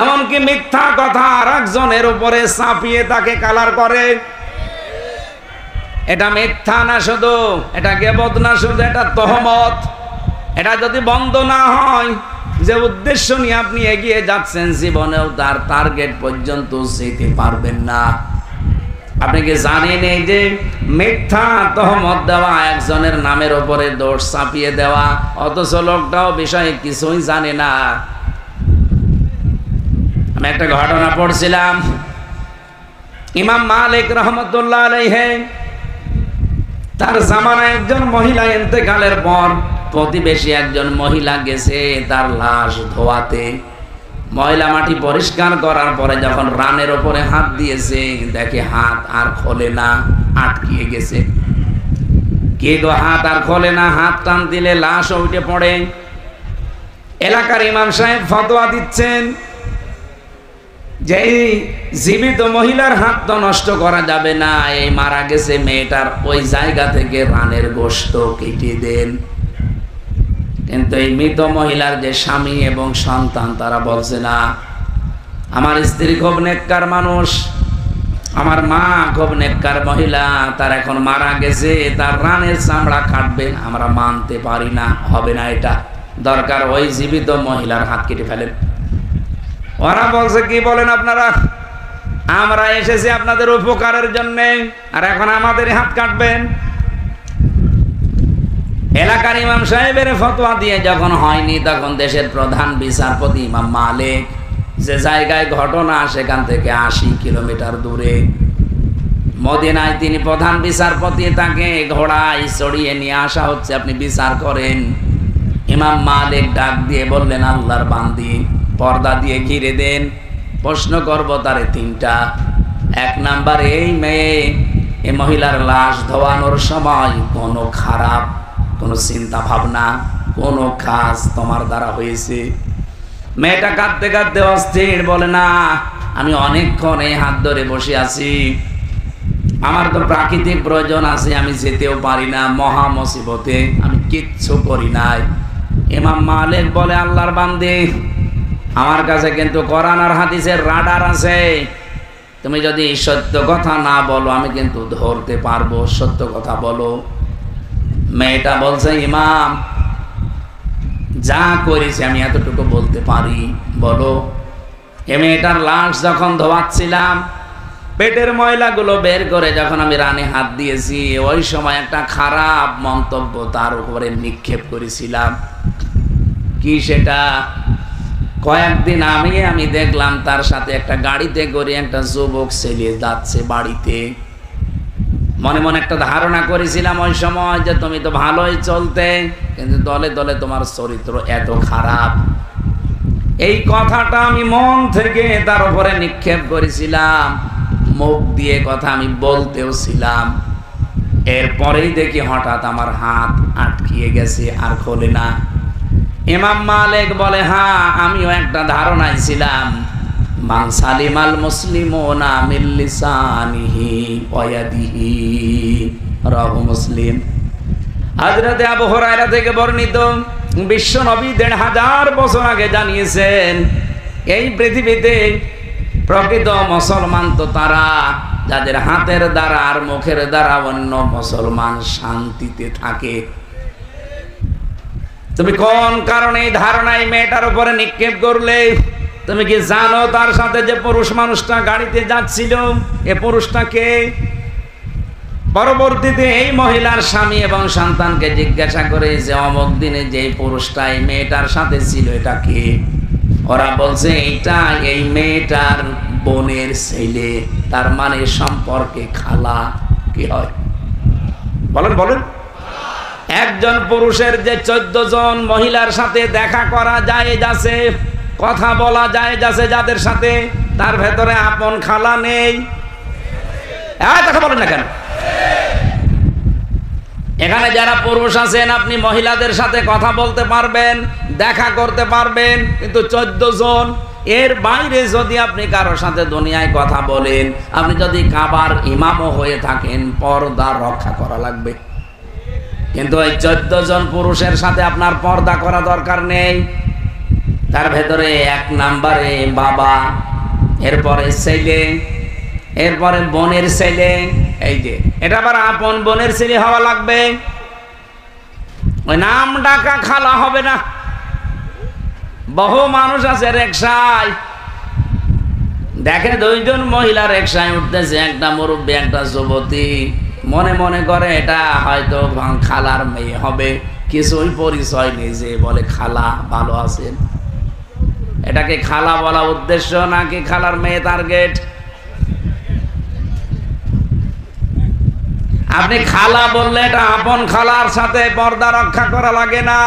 এমনকি মিথ্যা কথা আর একজনের উপরে চাপিয়ে তাকে কালার করে। এটা মিথ্যা না শুধু, এটা গীবত না শুধু, এটা তহমত। এটা যদি বন্ধ না হয়, যে উদ্দেশ্য নিয়ে আপনি এগিয়ে যাচ্ছেন, জীবনেও তার টার্গেট পর্যন্ত যেতে পারবেন না। আপনি কি জানেন এই যে মিথ্যা তহমত দেওয়া, একজনের নামের উপরে দোষ চাপিয়ে দেওয়া, অথচ লোকটাও বিষয়ে কিছুই জানে না। আমি একটা ঘটনা পড়ছিলাম, ইমাম মালিক রহমতুল্লাহ আলাইহি, তার জামানায় একজন মহিলা ইন্তেকালের পর প্রতিবেশী একজন মহিলা গেছে তার লাশ ধোয়াতে। ময়লা মাটি পরিষ্কার করার পরে যখন রানের ওপরে হাত দিয়েছে, দেখে হাত আর খোলে না, আটকিয়ে গেছে। কে গো, হাত আর খোলে না, হাত টান দিলে লাশ উঠে পড়ে। এলাকার ইমাম সাহেব ফতোয়া দিচ্ছেন যে এই জীবিত মহিলার হাত তো নষ্ট করা যাবে না, এই মারা গেছে মেয়েটার ওই জায়গা থেকে রানের গোশত কেটে দেন। কিন্তু এই মৃত মহিলার যে স্বামী এবং সন্তান, তারা বলছে না, আমার স্ত্রী খুব নেককার মানুষ, আমার মা খুব নেককার মহিলা, তার এখন মারা গেছে, তার রানের চামড়া কাটবেন, আমরা মানতে পারি না, হবে না, এটা দরকার ওই জীবিত মহিলার হাত কেটে ফেলেন। ওরা বলছে কি বলেন আপনারা, আমরা এসেছি আপনাদের উপকারের জন্য, আর এখন আমাদের হাত কাটবেন? এলাকার ইমাম সাহেবের ফতোয়া দিয়ে যখন হয়নি, তখন দেশের প্রধান বিচারপতি ইমাম মালিক, যে জায়গায় ঘটনা সেখান থেকে 80 কিলোমিটার দূরে মদিনায় তিনি প্রধান বিচারপতি, তাকে ঘোড়ায় চড়িয়ে নিয়ে আসা হচ্ছে, আপনি বিচার করেন। ইমাম মালিক ডাক দিয়ে বললেন, আল্লাহর বান্দি, পর্দা দিয়ে ঘিরে দেন, প্রশ্ন করব তারে 3টা। 1 নাম্বার, এই মেয়ে, এই মহিলার লাশ ধোয়ানোর সময় কোনো খারাপ কোনো চিন্তা ভাবনা, কোনো কাজ তোমার দ্বারা হয়েছে? মেয়েটা কাঁদতে কাঁদতে অস্থির, বলে না, আমি অনেকক্ষণ এই হাত ধরে বসে আছি, আমার তো প্রাকৃতিক প্রয়োজন আছে, আমি যেতেও পারি না, মহা মুসিবতে আমি কিচ্ছু করি নাই। ইমাম মালিক বলে, আল্লাহর বান্দী, আমার কাছে কিন্তু কোরআন আর হাদিসের রাডার আছে, তুমি যদি সত্য কথা না বলো আমি কিন্তু ধরতে পারবো, সত্য কথা বলো। মেয়েটা বলছে, ইমাম যা করেছি আমি এতটুকু বলতে পারি, বলো। এ মেয়েটার লাশ যখন ধোয়াচ্ছিলাম, পেটের ময়লাগুলো বের করে যখন আমি রানে হাত দিয়েছি, ওই সময় একটা খারাপ মন্তব্য তার উপরে নিক্ষেপ করেছিলাম। কি সেটা? কয়েকদিন আমি দেখলাম তার সাথে একটা গাড়িতে করে একটা যুবক ছেলে যাচ্ছে বাড়িতে। মনে মনে একটা ধারণা করেছিলাম ওই সময় যে তুমি তো ভালোই চলতে, কিন্তু দলে দলে তোমার চরিত্র এত খারাপ। এই কথাটা আমি মন থেকে তার উপরে নিক্ষেপ করেছিলাম, মুখ দিয়ে কথা আমি বলতেও ছিলাম। এরপরেই দেখি হঠাৎ আমার হাত আটকিয়ে গেছে, আর খোলে না। ইমাম মালিক বলে, হ্যাঁ আমিও একটা ধারণায় ছিলাম। মান সালিমাল মুসলিমুনা মিন লিসানিহি ওয়া ইয়াদিহি, রাহু মুসলিম। হযরত আবু হুরায়রা থেকে বর্ণিত, বিশ্ব নবী ১৫০০ বছর আগে জানিয়েছেন, এই পৃথিবীতে প্রকৃত মুসলমান তো তারা যাদের হাতের দ্বারা আর মুখের দ্বারা অন্য মুসলমান শান্তিতে থাকে। তুমি কোন কারণে এই ধারণায় মেয়েটার উপরে নিক্ষেপ করলে? তুমি কি জানো তার সাথে যে পুরুষ মানুষটা গাড়িতে যাচ্ছিল, এ পুরুষটা কে? পরবর্তীতে এই মহিলার স্বামী এবং সন্তানকে জিজ্ঞাসা করে যে অমুক দিনে যে পুরুষটা এই মেয়েটার সাথে ছিল, এটা কে? ওরা বলছে এটা এই মেয়েটার বোনের ছেলে, তার মানে সম্পর্কে খালা। কি হয় বলেন বলেন? একজন পুরুষের যে 14 জন মহিলার সাথে দেখা করা যায় যাচ্ছে, কথা বলা যায় যাচ্ছে যাদের সাথে, তার ভেতরে আপন খালা নেই? কথা বলেন না কেন? এখানে যারা পুরুষ আছেন, আপনি মহিলাদের সাথে কথা বলতে পারবেন, দেখা করতে পারবেন, কিন্তু 14 জন এর বাইরে যদি আপনি কারোর সাথে দুনিয়ায় কথা বলেন, আপনি যদি কাবার ইমামও হয়ে থাকেন, পর্দা রক্ষা করা লাগবে। কিন্তু ওই 14 জন পুরুষের সাথে আপনার পর্দা করা দরকার নেই। তার ভেতরে 1 নম্বরে বাবা, এরপরে ছেলে, এরপরে বোনের ছেলে। এই যে এটা আবার আপন বোনের ছেলে হওয়া লাগবে, ওই নাম ডাকা খালা হবে না। বহু মানুষ আছে রিকশায়, দেখে 2 জন মহিলা রিকশায় উঠতেছে, একটা মুরব্বী একটা যুবতী, মনে মনে করে এটা হয়তো খালার মেয়ে হবে, কিছুই পরিচয় নেই, যে বলে খালা ভালো আছেন। এটাকে খালা বলা উদ্দেশ্য নাকি খালার মেয়ে টার্গেট? আপনি খালা বললে এটা আপন খালার সাথে পর্দা রক্ষা করা লাগে না,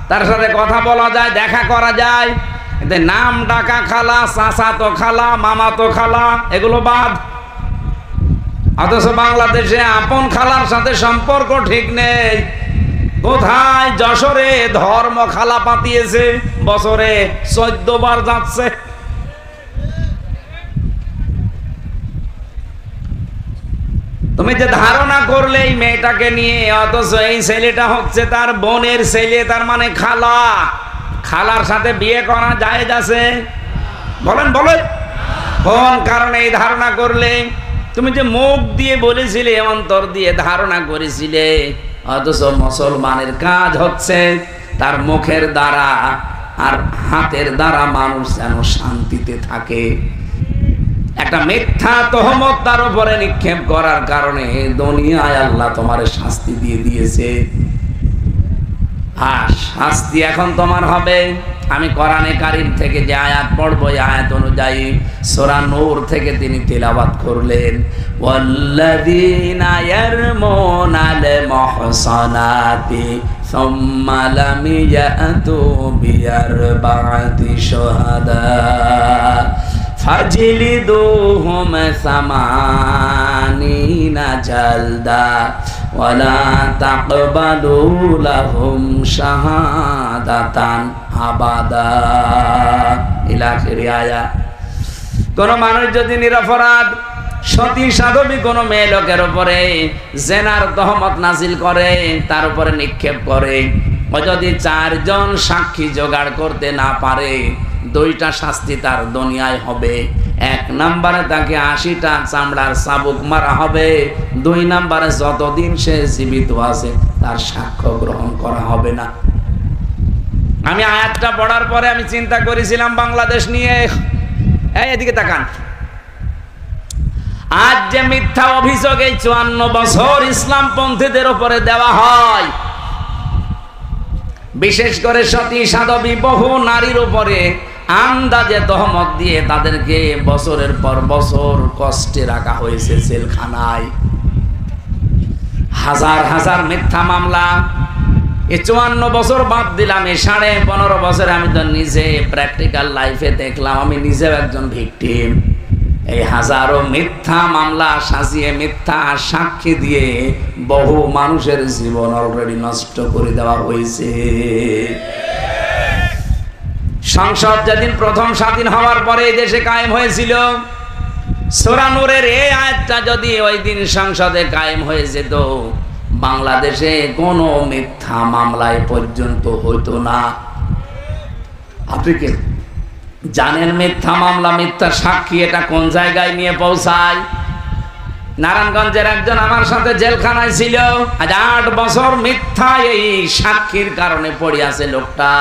তার সাথে কথা বলা যায়, দেখা করা যায়। এতে নাম ডাকা খালা, চাচা তো খালা, মামা তো খালা, এগুলো বাদ। অথচ বাংলাদেশে আপন খালার সাথে সম্পর্ক ঠিক নেই। কোথায়? যশোরে ধর্ম খালা পাতিয়েছে, বছরে 14 বার যাচ্ছে। তুমি যে ধারণা করলে এই মেয়েটাকে নিয়ে, অথচ এই ছেলেটা হচ্ছে তার বোনের ছেলে, তার মানে খালা। খালার সাথে বিয়ে করা জায়েজ আছে? বলেন বলেন। কোন কারণে এই ধারণা করলে? তুমি যে মুখ দিয়ে বলেছিলে, অন্তর দিয়ে ধারণা করেছিলে, অথচ মুসলমানের কাজ হচ্ছে তার মুখের দ্বারা আর হাতের দ্বারা মানুষ যেন শান্তিতে থাকে। একটা মিথ্যা তহমত তার উপরে নিক্ষেপ করার কারণে দুনিয়ায় আল্লাহ তোমার শাস্তি দিয়ে দিয়েছে। আর শাস্তি এখন তোমার হবে। আমি কোরআনে কারীম থেকে যে আয়াত পড়বো, এই আয়াত অনুযায়ী সূরা নূর থেকে তিনি তিলাওয়াত করলেন, ওয়াল্লাযীনা ইয়ারমুনাল মুহসানাতি সুম্মা লাম ইয়াতু বিআরবা'তি শুহাদা ফাজলিদুহুম সামানিনা জালদা ওয়ালা তাকবালু লাহুম শাহাদাতান আবাদা ইলা আখিরি আয়াত। কোন মানুষ যদি নিরপরাধ সতী সাধবী কোন মেয়ে লোকের উপরে জেনার তহমত নাজিল করে, তার উপরে নিক্ষেপ করে, ও যদি 4 জন সাক্ষী জোগাড় করতে না পারে, 2টা শাস্তি তার দুনিয়ায় হবে। এক নম্বরে তাকে 80টা চামড়ার চাবুক মারা হবে, 2 নম্বরে যতদিন সে জীবিত আছে তার সাক্ষ্য গ্রহণ করা হবে না। আমি আয়াতটা পড়ার পরে আমি চিন্তা করেছিলাম বাংলাদেশ নিয়ে। এদিকে তাকান, আজ যে মিথ্যা অভিযোগ এই 54 বছর ইসলামপন্থীদের উপরে দেওয়া হয়, বিশেষ করে সতী সাধবী বহু নারীর উপরে আন্দাজে তহমত দিয়ে তাদেরকে বছরের পর বছর কষ্টে রাখা হয়েছে জেলখানায়। হাজার হাজার মিথ্যা মামলা। এই 54 বছর বাদ দিলাম, এই 15.5 বছরে আমি তো নিজে প্র্যাকটিক্যাল লাইফে দেখলাম, আমি নিজেও একজন ভিকটিম। এই হাজারো মিথ্যা মামলা সাজিয়ে মিথ্যা সাক্ষী দিয়ে বহু মানুষের জীবন অলরেডি নষ্ট করে দেওয়া হয়েছে। সংসদ যেদিন প্রথম স্বাধীন হওয়ার পরে এই দেশে কায়েম হয়েছিল, সূরা নূরের এই আয়াতটা যদি ওই দিন সংসদে কায়েম হয়ে যেত, বাংলাদেশে কোনো মিথ্যা মামলায় পর্যন্ত হইতো না। আপনি কি জানেন মিথ্যা মামলা, মিথ্যা সাক্ষী এটা কোন জায়গায় নিয়ে পৌঁছায়? নারায়ণগঞ্জের একজন আমার সাথে জেলখানায় ছিল, আজ 8 বছর মিথ্যা এই সাক্ষীর কারণে পড়ে আছে লোকটা।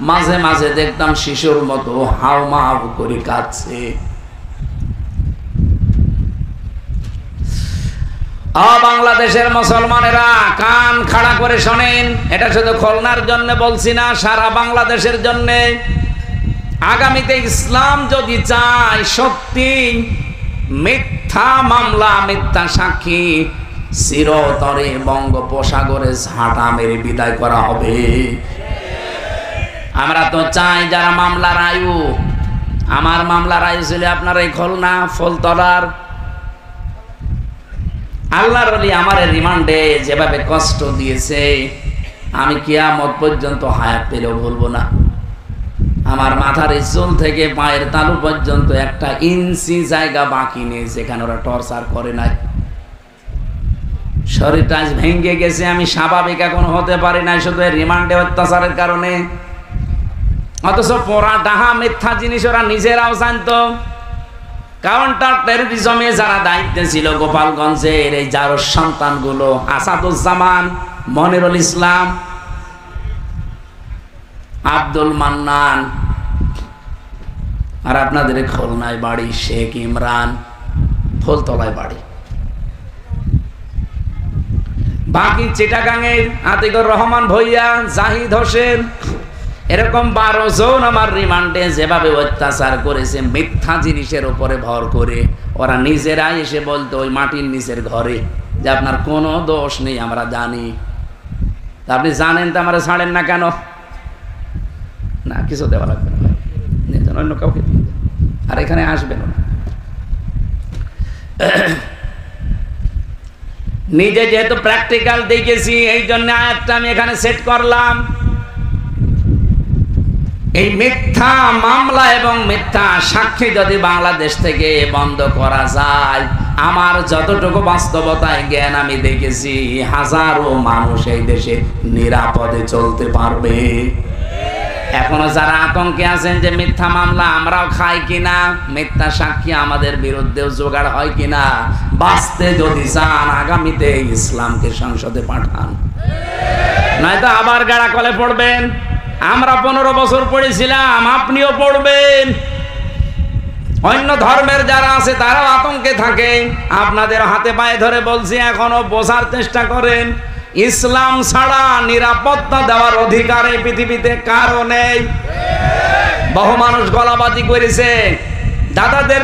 মাঝে মাঝে দেখতাম শিশুর মতো হাউমাউ করে কাঁদছে। বাংলাদেশের মুসলমানেরা কান খাড়া করে শোনেন, এটা শুধু খুলনার জন্য বলছি না, সারা বাংলাদেশের জন্য। আগামীতে ইসলাম যদি চায় সত্যি, মিথ্যা মামলা মিথ্যা সাক্ষী চিরতরে বঙ্গোপসাগরে ঝাঁটা মেরে বিদায় করা হবে। আমরা তো চাই যারা মামলার আয়ু, আমার মামলার আয়ু ছিল আপনার এই খুলনা ফুলতলার। আল্লাহর ওলি আমার রিমান্ডে যেভাবে কষ্ট দিয়েছে, আমি কিয়ামত পর্যন্ত হায়াত পেলেও ভুলবো না। আমার মাথার চুল থেকে পায়ের তালু পর্যন্ত 1 ইঞ্চি জায়গা বাকি নেই যেখানে ওরা টর্চার করে নাই। শরীরটা আজ ভেঙে গেছে, আমি স্বাভাবিক এখন হতে পারি না শুধু রিমান্ডে অত্যাচারের কারণে। অথচ পোড়া ডাহা মিথ্যা জিনিস ওরা নিজেরাও জানতো। কাউন্টার টেরোরিজমে যারা দায়িত্বে ছিল গোপালগঞ্জের এই যার সন্তানগুলো, আসাদুজ্জামান, মনিরুল ইসলাম, আব্দুল মান্নান, আর আপনাদের খুলনায় বাড়ি শেখ ইমরান, ফুলতলায় বাড়ি। বাকি চিটাগাঙের আতিকুর রহমান ভইয়া, জাহিদ হোসেন, এরকম 12 জন আমার রিমান্ডে যেভাবে অত্যাচার করেছে মিথ্যা জিনিসের উপরে ভর করে, ওরা নিজেরাই এসে বলতো ওই মাটির নিচের ঘরে যে আপনার কোনো দোষ নেই, আমরা জানি। তা আপনি জানেন তো আমরা ছাড়েন না কেন? না, কিছু দেওয়া লাগবে না, অন্য কাউকে দিয়ে দেন, আর এখানে আসবেন না। নিজে যেহেতু প্র্যাকটিক্যাল দেখেছি, এই জন্য আয়াতটা আমি এখানে সেট করলাম। এই মিথ্যা মামলা এবং মিথ্যা সাক্ষী যদি বাংলাদেশ থেকে বন্ধ করা যায়, আমার যতটুকু বাস্তবতায় জ্ঞান আমি দেখেছি, হাজারো মানুষ এই দেশে নিরাপদে চলতে পারবে। এখনো যারা আতঙ্কে আছেন যে মিথ্যা মামলা আমরাও খাই কিনা, মিথ্যা সাক্ষী আমাদের বিরুদ্ধেও জোগাড় হয় কিনা, বাঁচতে যদি চান আগামীতে ইসলামকে সংসদে পাঠান, নয়তো আবার গাড়া কলে পড়বেন। আমরা 15 বছর পড়েছিলাম, আপনিও পড়বেন। অন্য ধর্মের যারা আছে তারাও আতঙ্কে থাকে। আপনাদের হাতে পায়ে ধরে বলছি, এখনো বোঝার চেষ্টা করেন, ইসলাম ছাড়া নিরাপত্তা দেওয়ার অধিকার এই পৃথিবীতে কারো নেই। বহু মানুষ গলাবাজি করেছে, দাদাদের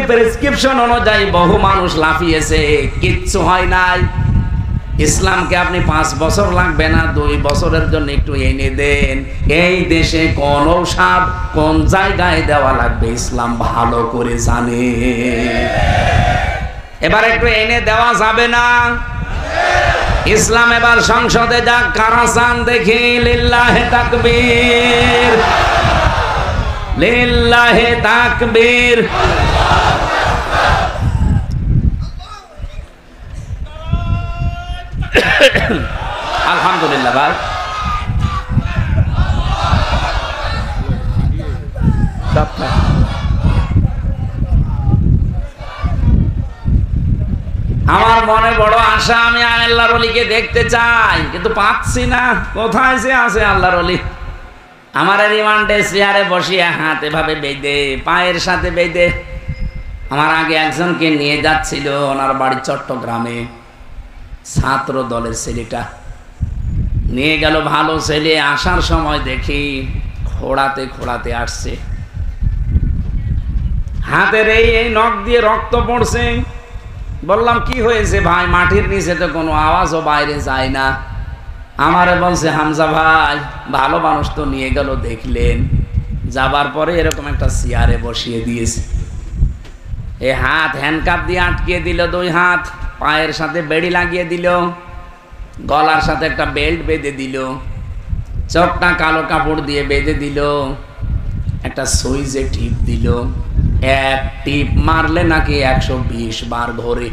প্রেসক্রিপশন অনুযায়ী বহু মানুষ লাফিয়েছে, কিচ্ছু হয় নাই। ইসলামকে আপনি 5 বছর লাগবে না, 2 বছরের জন্য একটু এনে দেন। এই দেশে কোন ঔষধ কোন জায়গায় দেওয়া লাগবে ইসলাম ভালো করে জানে। এবার একটু এনে দেওয়া যাবে না? ইসলাম এবার সংসদে যাক, কারা চান দেখি? লিল্লাহে তাকবীর, লিল্লাহে তাকবীর। আলহামদুলিল্লাহ ভাই, আমার মনে বড় আশা, আমি আল্লাহর ওলিকে দেখতে চাই, কিন্তু পাচ্ছি না। কোথায় যে আছে আল্লাহর ওলি? আমার রিমান্ডে চেয়ারে বসিয়ে হাত এভাবে বেঁধে, পায়ের সাথে বেঁধে। আমার আগে একজনকে নিয়ে যাচ্ছিল, ওনার বাড়ি চট্টগ্রামে, ছাত্র দলের ছেলেটা নিয়ে গেল, ভালো ছেলে। আসার সময় দেখি খোঁড়াতে খোঁড়াতে আসছে, হাতের এই নখ দিয়ে রক্ত পড়ছে। বললাম কি হয়েছে ভাই? মাটির নিচে তো কোনো আওয়াজও বাইরে যায় না। আমারে বলছে, হামজা ভাই, ভালো মানুষ তো নিয়ে গেল, দেখলেন, যাবার পরে এরকম একটা চেয়ারে বসিয়ে দিয়েছে। এই হাত হ্যান্ডকাপ দিয়ে আটকিয়ে দিল, 2 হাত, পায়ের সাথে বেড়ি লাগিয়ে দিল, গলার সাথে একটা বেল্ট বেঁধে দিল, চোখটা কালো কাপড় দিয়ে বেঁধে দিল, একটা সুইচে টিপ দিল। এক টিপ মারলে নাকি 120 বার ঘোরে।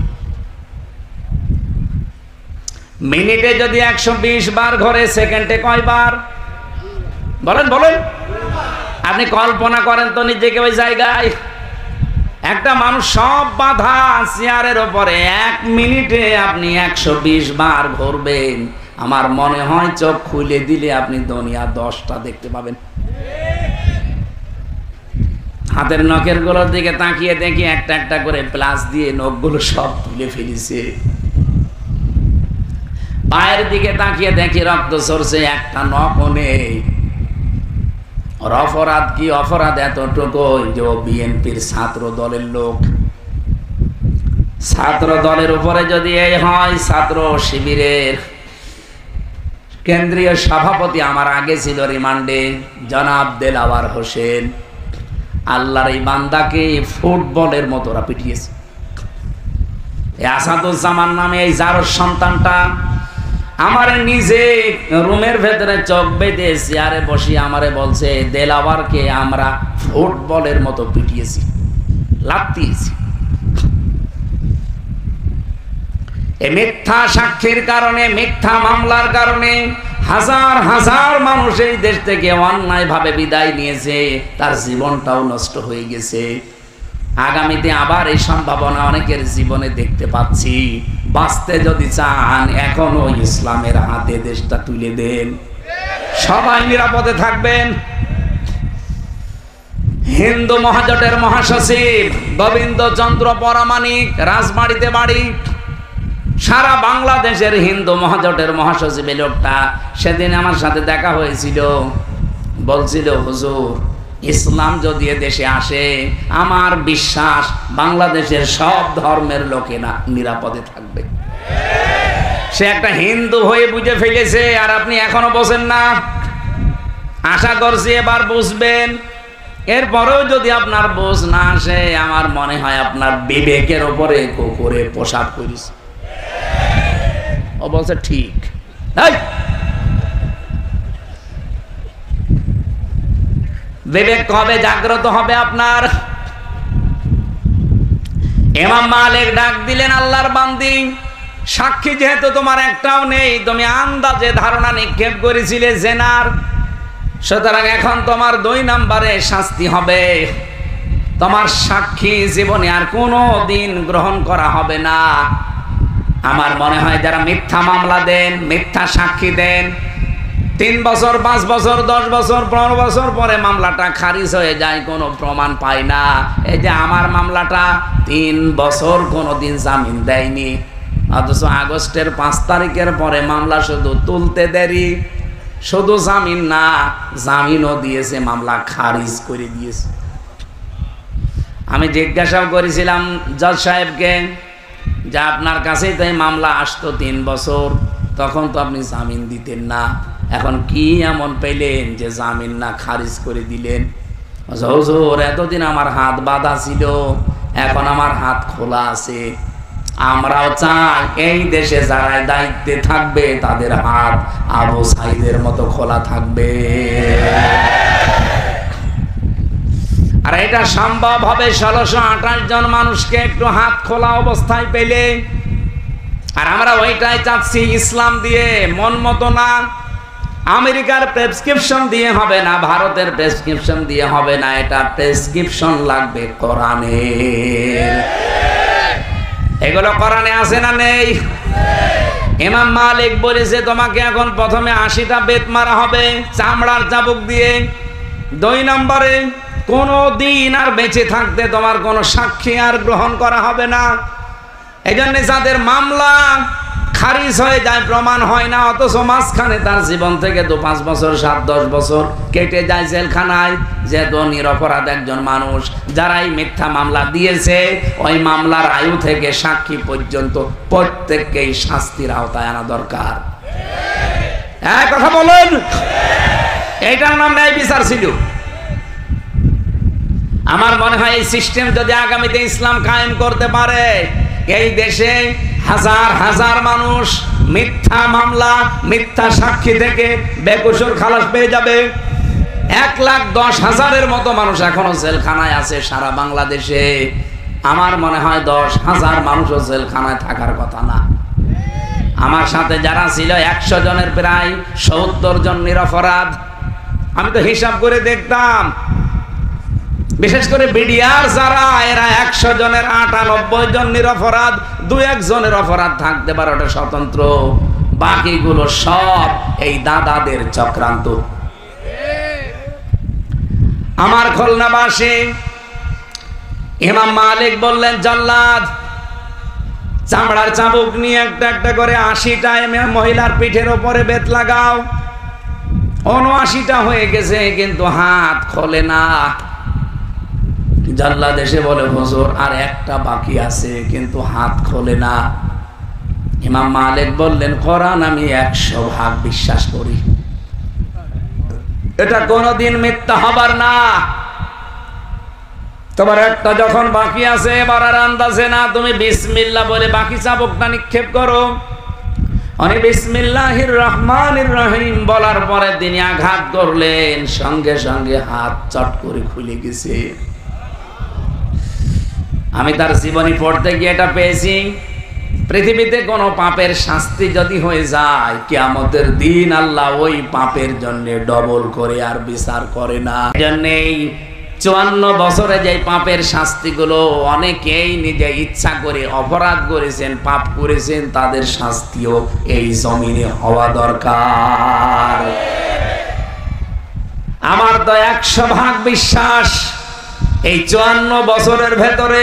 মিনিটে যদি 120 বার ঘোরে, সেকেন্ডে কয়বার? বলেন বলেন। আপনি কল্পনা করেন তো নিজেকে ওই জায়গায়। একটা মানুষ সব বাধা চেয়ারের ওপরে, 1 মিনিটে আপনি 120 বার ঘুরবেন। আমার মনে হয় চোখ খুলে দিলে আপনি দুনিয়া 10টা দেখতে পাবেন। হাতের নখের গুলোর দিকে তাকিয়ে দেখি একটা একটা করে প্লাস দিয়ে নখগুলো সব তুলে ফেলেছে। পায়ের দিকে তাকিয়ে দেখি রক্ত ঝরছে, একটা নখও নেই। অপরাধ কি? অপরাধ এতটুকু যে বিএনপির ছাত্র দলের লোক। ছাত্র দলের উপরে যদি এই হয়, ছাত্র শিবিরের কেন্দ্রীয় সভাপতি আমার আগে ছিল রিমান্ডে, জনাব দেলাওয়ার হোসেন। আল্লাহর এই বান্দাকে ফুটবলের মতো ওরা পিটিয়েছে। আসাদুজ্জামান নামে এই জারোর সন্তানটা আমার নিজে রুমের ভেতরে চোখ বেঁধে চেয়ারে বসিয়ে আমারে বলছে, দেলাওয়ারকে আমরা ফুটবলের মতো পিটিয়েছি, লাথিয়েছি। এই মিথ্যা সাক্ষীর কারণে, মিথ্যা মামলার কারণে হাজার হাজার মানুষ এই দেশ থেকে অন্যায়ভাবে বিদায় নিয়েছে, তার জীবনটাও নষ্ট হয়ে গেছে। আগামীতে আবার এই সম্ভাবনা অনেকের জীবনে দেখতে পাচ্ছি। বাঁচতে যদি চান, এখনো ইসলামের হাতে দেশটা তুলে দেন, সবাই নিরাপদে থাকবেন। হিন্দু মহাজোটের মহাসচিব গোবিন্দ চন্দ্র পরামানিক, রাজবাড়িতে বাড়ি। সারা বাংলাদেশের হিন্দু মহাজোটের মহাসচিব এই লোকটা। সেদিন আমার সাথে দেখা হয়েছিল, বলছিল, হুজুর, ইসলাম যদি দেশে আসে, আমার বিশ্বাস বাংলাদেশের সব ধর্মের লোকেরা নিরাপদে থাকবে। সে একটা হিন্দু হয়ে বুঝে ফেলেছে, আর আপনি এখনো বোঝেন না। আশা করছি এবার বুঝবেন। এরপরেও যদি আপনার বোঝ না আসে, আমার মনে হয় আপনার বিবেকের উপরে কুকুরে পোশাক করেছে। ও বলছে ঠিক। বিবেক কবে জাগ্রত হবে আপনার? ইমাম মালিক ডাক দিলেন, আল্লাহর বান্দি, সাক্ষী যেহেতু তোমার একটাও নেই, তুমি আন্দাজে ধারণা নিক্ষেপ করেছিলে জেনার, সুতরাং এখন তোমার 2 নম্বরে শাস্তি হবে। তোমার সাক্ষী জীবনে আর কোনো দিন গ্রহণ করা হবে না। আমার মনে হয় যারা মিথ্যা মামলা দেন, মিথ্যা সাক্ষী দেন, 3 বছর, 5 বছর, 10 বছর, 15 বছর পরে মামলাটা খারিজ হয়ে যায়, কোনো প্রমাণ পায় না। এই যে আমার মামলাটা 3 বছর কোনোদিন জামিন দেয়নি, অথচ আগস্টের 5 তারিখের পরে মামলা শুধু তুলতে দেরি, শুধু জামিন না, জামিনও দিয়েছে, মামলা খারিজ করে দিয়েছে। আমি জিজ্ঞাসাও করেছিলাম জজ সাহেবকে যে আপনার কাছেই তো এই মামলা আসতো 3 বছর, তখন তো আপনি জামিন দিতেন না, এখন কি এমন পেলেন যে জামিন না খারিজ করে দিলেন? হুজুর, এতদিন আমার হাত বাঁধা ছিল, এখন আমার হাত খোলা আছে। আমরাও চাই এই দেশে যারা দায়িত্বে থাকবে তাদের হাত আবু সাইদের মতো খোলা থাকবে। আর এটা সম্ভব হবে 1628 জন মানুষকে একটু হাত খোলা অবস্থায় পেলে। আর আমরা ওইটাই চাচ্ছি, ইসলাম দিয়ে, মন মতো না। আমেরিকার প্রেসক্রিপশন দিয়ে হবে না, ভারতের প্রেসক্রিপশন দিয়ে হবে না, এটা প্রেসক্রিপশন লাগবে কোরআনের। এগুলো কোরআনে আছে না নেই? ইমাম মালিক বলেছে তোমাকে এখন প্রথমে 80টা বেত মারা হবে চামড়ার চাবুক দিয়ে। 2 নম্বরে কোনো দিন আর বেঁচে থাকতে তোমার কোনো সাক্ষী আর গ্রহণ করা হবে না। এই জন্য যাদের মামলা খারিজ হয়ে যায়, প্রমাণ হয় না, অথচ মাঝখানে তার জীবন থেকে 2-5 বছর 7-10 বছর কেটে যায় জেলখানায়, যেহেতু নিরপরাধ একজন মানুষ, যারাই মিথ্যা মামলা দিয়েছে ওই মামলার আয়ু থেকে সাক্ষী পর্যন্ত প্রত্যেককেই শাস্তির আওতায় আনা দরকার। হ্যাঁ, কথা বলেন। এইটার নাম ন্যায় বিচার ছিল। আমার মনে হয় এই সিস্টেম যদি আগামীতে ইসলাম কায়েম করতে পারে, এই দেশে হাজার হাজার মানুষ মিথ্যা মামলা মিথ্যা সাক্ষী থেকে বেকসুর খালাস পেয়ে যাবে। 1,10,000-এর মতো মানুষ এখনো জেলখানায় আছে সারা বাংলাদেশে। আমার মনে হয় 10,000 মানুষও জেলখানায় থাকার কথা না। আমার সাথে যারা ছিল 100 জনের প্রায় 70 জন নিরপরাধ। আমি তো হিসাব করে দেখতাম, বিশেষ করে বিডিআর যারা, এরা 100 জনের 98 জন নিরপরাধ, 2-1 জনের অপরাধ থাকতে পারে, ওটা স্বতন্ত্র, বাকিগুলো সব এই দাদাদের চক্রান্ত। আমার খুলনাবাসী ইমাম মালিক বললেন, জল্লাদ চামড়ার চাবুক নিয়ে একটা একটা করে 80টা মহিলার পিঠের ওপরে বেত লাগাও। 79টা হয়ে গেছে, কিন্তু হাত খোলে না। জল্লাদ এসে বলে, হুজুর আর একটা বাকি আছে, কিন্তু হাত খোলে না। ইমাম মালিক বললেন, কোরআন আমি 100% বিশ্বাস করি, এটা কোনোদিন মিথ্যা হবার না। তোমার একটা যখন বাকি আছে, এবার আর আন্দাজে না, তুমি বিসমিল্লাহ বলে বাকি চাবুকটা নিক্ষেপ করো। উনি বিসমিল্লাহির রহমানির রহিম বলার পরে তিনি আঘাত করলেন, সঙ্গে সঙ্গে হাত চট করে খুলে গেছে। আমি তার জীবনী পড়তে গিয়ে এটা পেয়েছি, পৃথিবীতে কোনো পাপের শাস্তি যদি হয়ে যায়, কিয়ামতের দিন আল্লাহ ওই পাপের জন্য ডবল করে আর বিচার করে না। এজন্যই 54 বছরে যে পাপের শাস্তিগুলো অনেকেই নিজে ইচ্ছা করে অপরাধ করেছেন, পাপ করেছেন, তাদের শাস্তিও এই জমিনে হওয়া দরকার। আমার তো 100% বিশ্বাস এই 54 বছরের ভেতরে,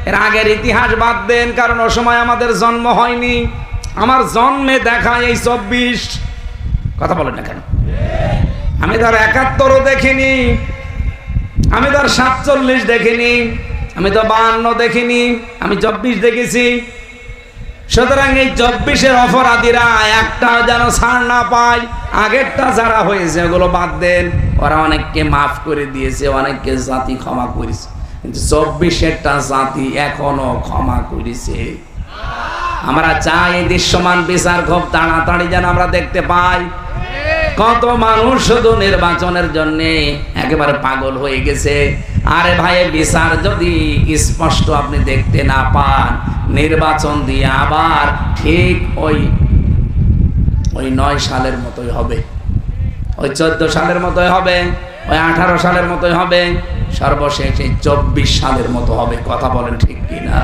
এর আগের ইতিহাস বাদ দেন, কারণ ও সময় আমাদের জন্ম হয়নি। আমার জন্মে দেখা এই 24, কথা বলেন না কেন? আমি ধর 71ও দেখিনি, আমি ধর 47 দেখিনি, আমি তো 52 দেখিনি, আমি 24 দেখেছি। সুতরাং এই 24-এর অপরাধীরা একটা যেন ছাড় না পায়। আগেরটা যারা হয়েছে ওগুলো বাদ দেন, ওরা অনেককে মাফ করে দিয়েছে, অনেককে জাতি ক্ষমা করেছে, কিন্তু 24-এরটা জাতি এখনো ক্ষমা করেছে। আমরা চাই এই দৃশ্যমান বিচার খুব তাড়াতাড়ি যেন আমরা দেখতে পাই। কত মানুষ শুধু নির্বাচনের জন্য একেবারে পাগল হয়ে গেছে। আরে ভাই, বিচার যদি স্পষ্ট আপনি দেখতে না পান, নির্বাচন দিয়ে আবার ঠিক ওই 9 সালের মতোই হবে, ওই 14 সালের মতোই হবে, ওই 18 সালের মতোই হবে, সর্বশেষ এই 24 সালের মতো হবে। কথা বলেন ঠিক কিনা?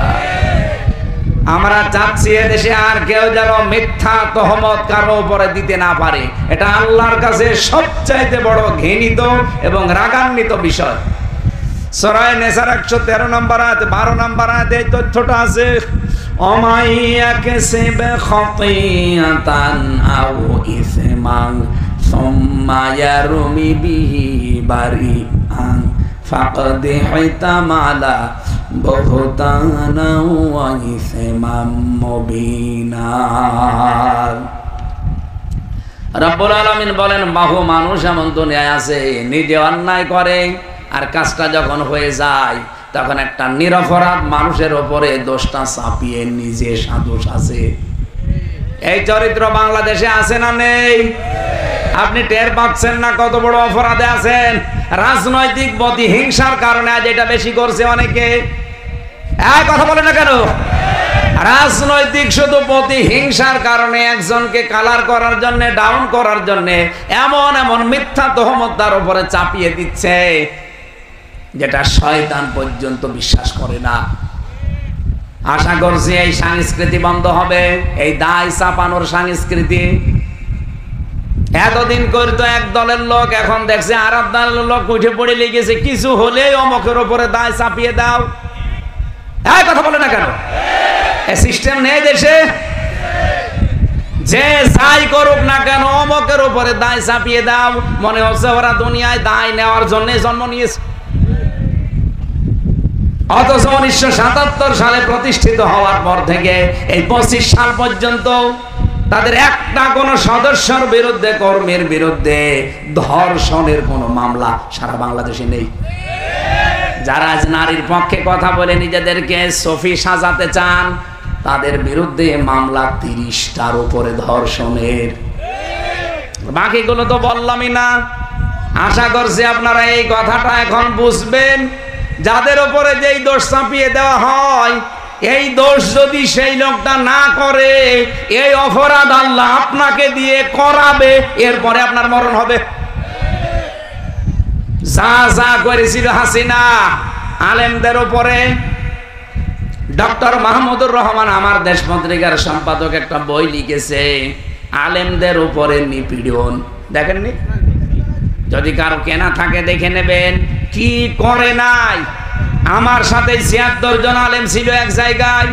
আমরা চাচ্ছি এদেশে আর কেউ যেন মিথ্যা তহমত কারো উপরে দিতে না পারে। এটা আল্লাহর কাছে সবচাইতে বড় ঘৃণিত এবং রাগান্বিত বিষয়। সূরা নেসার 113 নম্বর আয়াত 12 নম্বর আয়াতে এই তথ্যটা আছে, অমাইয়াকসিব খাতিয়াতান আও ইসমান সুম্মা ইয়ারমি বিহি বারিআন ফাকাদ হিতামালা বহুতানা ওয়া ইসমান মুবিনা। রব্বুল আলামিন বলেন, বহু মানুষ এমন দুনিয়ায় আছে নিজে অন্যায় করে, আর কাজটা যখন হয়ে যায় তখন একটা নিরপরাধ মানুষের ওপরে দোষটা চাপিয়ে নিজে সাদোষ আছে। এই চরিত্র বাংলাদেশে আছে না নেই? আপনি টের পাচ্ছেন না কত বড় অপরাধে আছেন? রাজনৈতিক প্রতিহিংসার কারণে আজ এটা বেশি করছে অনেকে। কথা বলে না কেন? রাজনৈতিক শুধু প্রতিহিংসার কারণে একজনকে কালার করার জন্য, ডাউন করার জন্য এমন এমন মিথ্যা তহমত তার উপরে চাপিয়ে দিচ্ছে যেটা শয়তান পর্যন্ত বিশ্বাস করে না। আশা করছি এই সংস্কৃতি বন্ধ হবে, এই দায় চাপানোর সংস্কৃতি। এতদিন করতো এক দলের লোক, এখন দেখছে আর এক দলের লোক উঠে পড়ে লেগেছে, কিছু হলেই অমকের উপরে দায় চাপিয়ে দাও। এই কথা বলে না কেন? সিস্টেম নেই দেশে, যে যাই করুক না কেন অমকের উপরে দায় চাপিয়ে দাও। মনে হচ্ছে ওরা দুনিয়ায় দায় নেওয়ার জন্য জন্ম নিয়েছে। অথচ 1977 সালে প্রতিষ্ঠিত হওয়ার পর থেকে এই 25 সাল পর্যন্ত তাদের একটা কোন সদস্যের বিরুদ্ধে, কর্মীর বিরুদ্ধে ধর্ষণের কোন মামলা সারা বাংলাদেশে নেই। যারা আজ নারীর পক্ষে কথা বলে নিজেদেরকে সফি সাজাতে চান, তাদের বিরুদ্ধে মামলা 30টার উপরে ধর্ষণের। বাকিগুলো তো বললামই না। আশা করছি আপনারা এই কথাটা এখন বুঝবেন। যাদের উপরে যেই দোষ চাপিয়ে দেওয়া হয়, এই দোষ যদি সেই লোকটা না করে, এই অপরাধ আল্লাহ আপনাকে দিয়ে করাবে, এরপরে আপনার মরণ হবে। যা যা করেছিল হাসিনা আলেমদের উপরে, ডক্টর মাহমুদুর রহমান আমার দেশ পত্রিকার সম্পাদক একটা বই লিখেছে, আলেমদের উপরে নিপীড়ন। দেখেননি? যদি কারো কেনা থাকে দেখে নেবেন। কি করে নাই? আমার সাথে 76 জন আলেম ছিল এক জায়গায়।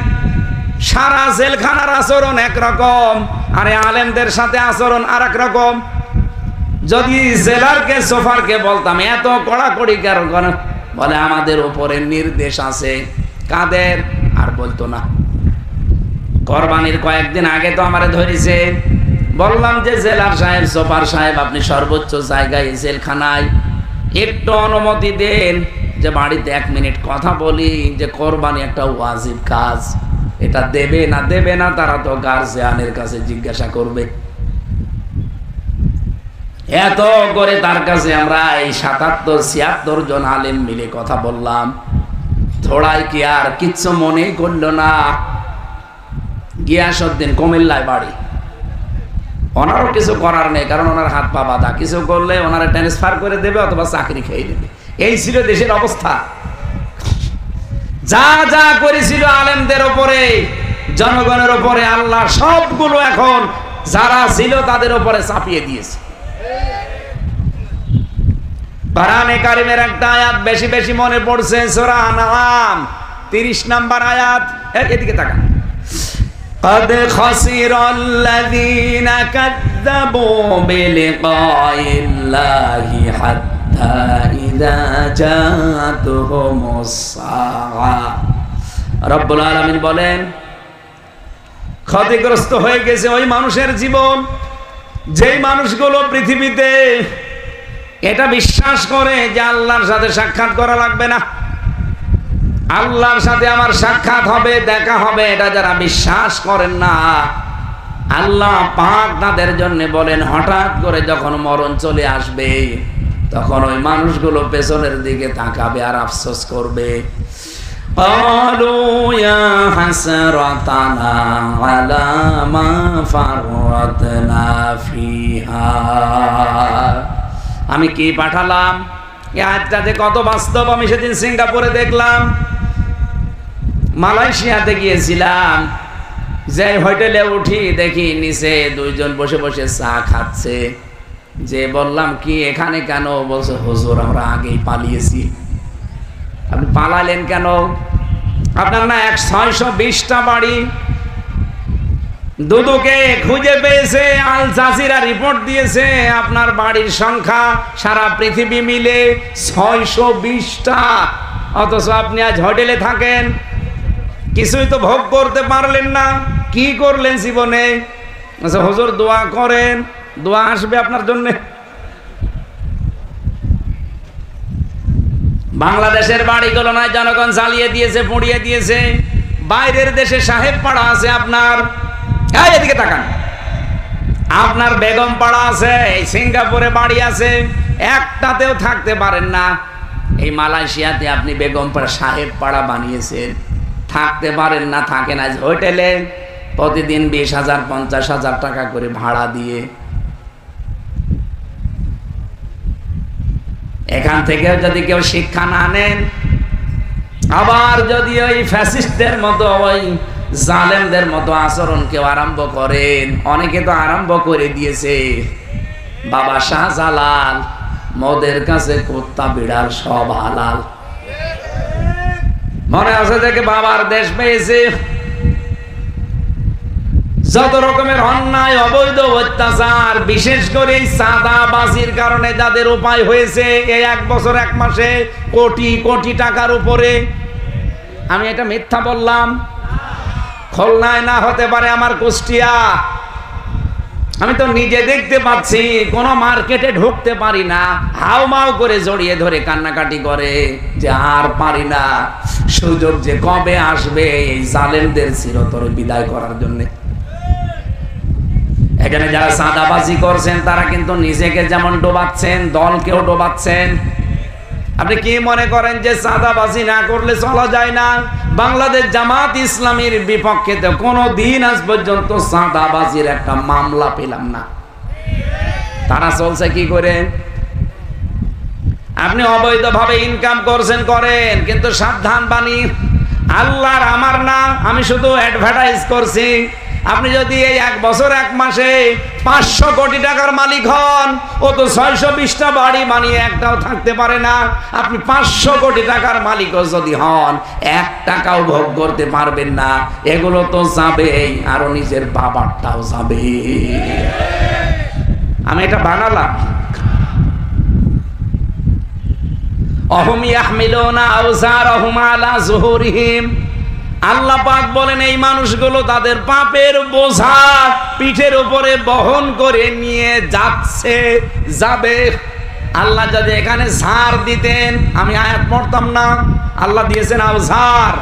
সারা জেলখানার আচরণ একরকম, আরে আলেমদের সাথে আচরণ আর এক রকম। যদি জেলারকে সোফারকে বলতাম এত কড়াকড়ি কেন, বলে আমাদের উপরে নির্দেশ আছে। কাদের? আর বলতো না। কোরবানির কয়েকদিন আগে তো আমারে ধরেছে, বললাম যে জেলার সাহেব, সোফার সাহেব, আপনি সর্বোচ্চ জায়গায় জেলখানায় একটু অনুমতি দেন যে বাড়িতে 1 মিনিট কথা বলি, যে কোরবানি একটা ওয়াজিব কাজ, এটা দেবে না দেবে না তারা তো গার্জিয়ানের কাছে জিজ্ঞাসা করবে। এত করে তার কাছে আমরা এই 77-76 জন আলেম মিলে কথা বললাম। থোড়াই কি আর কিচ্ছু মনেই করলো না। গিয়াসউদ্দিন কুমিল্লায় বাড়ি, ওনারও কিছু করার নেই, কারণ ওনার হাত পা বাঁধা। কিছু করলে ওনারা ট্রান্সফার করে দেবে অথবা চাকরি খেয়ে দেবে। এই ছিল দেশের অবস্থা। যা যা করেছিল আলেমদের উপরে, জনগণের উপরে, আল্লাহ সবগুলো এখন যারা ছিল তাদের উপরে চাপিয়ে দিয়েছে। কোরআনে কারিমের একটা আয়াত বেশি বেশি মনে পড়ছে, সূরা আনআম 30 নম্বর আয়াত। এদিকে তাকান। قد خسر الذين كذبوا بلقاء الله حتى إذا جاءتهم الساعة। রব্বুল আলামিন বলেন, ক্ষতিগ্রস্ত হয়ে গেছে ওই মানুষের জীবন, যেই মানুষগুলো পৃথিবীতে এটা বিশ্বাস করে যে আল্লাহর সাথে সাক্ষাৎ করা লাগবে না, আল্লাহর সাথে আমার সাক্ষাৎ হবে, দেখা হবে, এটা যারা বিশ্বাস করেন না, আল্লাহ পাক তাদের জন্য বলেন হঠাৎ করে যখন মরণ চলে আসবে, তখন ওই মানুষগুলো পেছনের দিকে তাকাবে আর আফসোস করবে। ক্বালু ইয়া হাসরাতানা আলা মা ফাররাতনা ফিহা। আমি কি পাঠালাম? এই আয়াতটাতে কত বাস্তব। আমি সেদিন সিঙ্গাপুরে দেখলাম, মালয়েশিয়াতে গিয়েছিলাম, যে হোটেলে উঠি দেখি নিচে 2 জন বসে বসে চা খাচ্ছে। যে বললাম কি এখানে কেন? বলছে হুজুর আমরা আগেই পালিয়েছি। আপনি পালালেন কেন? আপনার না 620টা বাড়ি। দুদুকে খুঁজে পেয়েছে, আল জাজিরা রিপোর্ট দিয়েছে, আপনার বাড়ির সংখ্যা সারা পৃথিবী মিলে 620টা। অথচ আপনি আজ হোটেলে থাকেন, কিছুই তো ভোগ করতে পারলেন না। কি করলেন জীবনে? আচ্ছা হুজুর দোয়া করেন, দোয়া আসবে আপনার জন্য। বাংলাদেশের বাড়িগুলো নয় জনগণ জ্বালিয়ে দিয়েছে, পুড়িয়ে দিয়েছে। বাইরের দেশে সাহেব পাড়া আছে আপনার, এদিকে তাকান, আপনার বেগম পাড়া আছে, এই সিঙ্গাপুরে বাড়ি আছে, একটাতেও থাকতে পারেন না। এই মালয়েশিয়াতে আপনি বেগম পাড়া, সাহেব পাড়া বানিয়েছেন, থাকতে পারেন না, থাকেন আজ হোটেলে, প্রতিদিন 20,000 50,000 টাকা করে ভাড়া দিয়ে। এখান থেকে যদি কেউ শিক্ষা না নেন, আবার যদি ওই ফ্যাসিস্টদের মতো ওই জালেমদের মতো আচরণ কেউ আরম্ভ করেন, অনেকে তো আরম্ভ করে দিয়েছে। বাবা শাহজালাল, মদের কাছে কুত্তা বিড়াল সব হালাল। মনে আছে দেখে বাবার দেশ পেয়েছে, যত রকমের অন্যায় অবৈধ অত্যাচার, বিশেষ করে এই চাঁদাবাজির কারণে যাদের উপায় হয়েছে এই 1 বছর 1 মাসে কোটি কোটি টাকার উপরে। আমি এটা মিথ্যা বললাম? খুলনায় না হতে পারে আমার কুষ্টিয়া। আমি তো নিজে দেখতে পাচ্ছি, কোন মার্কেটে ঢুকতে পারি না, হাউমাউ করে জড়িয়ে ধরে কান্নাকাটি করে যে আর পারি না, সুযোগ যে কবে আসবে এই জালেমদের চিরতরে বিদায় করার জন্য। এখানে যারা চাঁদাবাজি করছেন তারা কিন্তু নিজেকে যেমন ডোবাচ্ছেন, দলকেও ডোবাচ্ছেন। আপনি কি মনে করেন যে চাঁদাবাজি না করলে চলা যায় না? বাংলাদেশ জামাত ইসলামীর বিপক্ষে তো কোনোদিন আজ পর্যন্ত চাঁদাবাজির একটা মামলা পেলাম না। তারা চলছে কি করে? আপনি অবৈধভাবে ইনকাম করছেন করেন, কিন্তু সাবধান বাণী আল্লাহর আমার না, আমি শুধু অ্যাডভার্টাইজ করছি। আপনি যদি এই 1 বছর 1 মাসে 500 কোটি টাকার মালিক হন, ও তো 620টা বাড়ি বানিয়ে একটাও থাকতে পারে না। আপনি 500 কোটি টাকার মালিকও যদি হন, 1 টাকাও ভোগ করতে পারবেন না। এগুলো তো যাবেই, আরো নিজের বাবারটাও যাবে। আমি এটা বানালাম। অহুম ইয়াহমিলুনা আওজারহুম আলা যুহুরিহিম। আল্লাহ পাক বলেন এই মানুষগুলো তাদের পাপের বোঝা পিঠের উপরে বহন করে নিয়ে যাচ্ছে, যাবে। আল্লাহ যদি এখানে ঝাড় দিতেন আমি আয়াত পড়তাম না। আল্লাহ দিয়েছেন আওজার,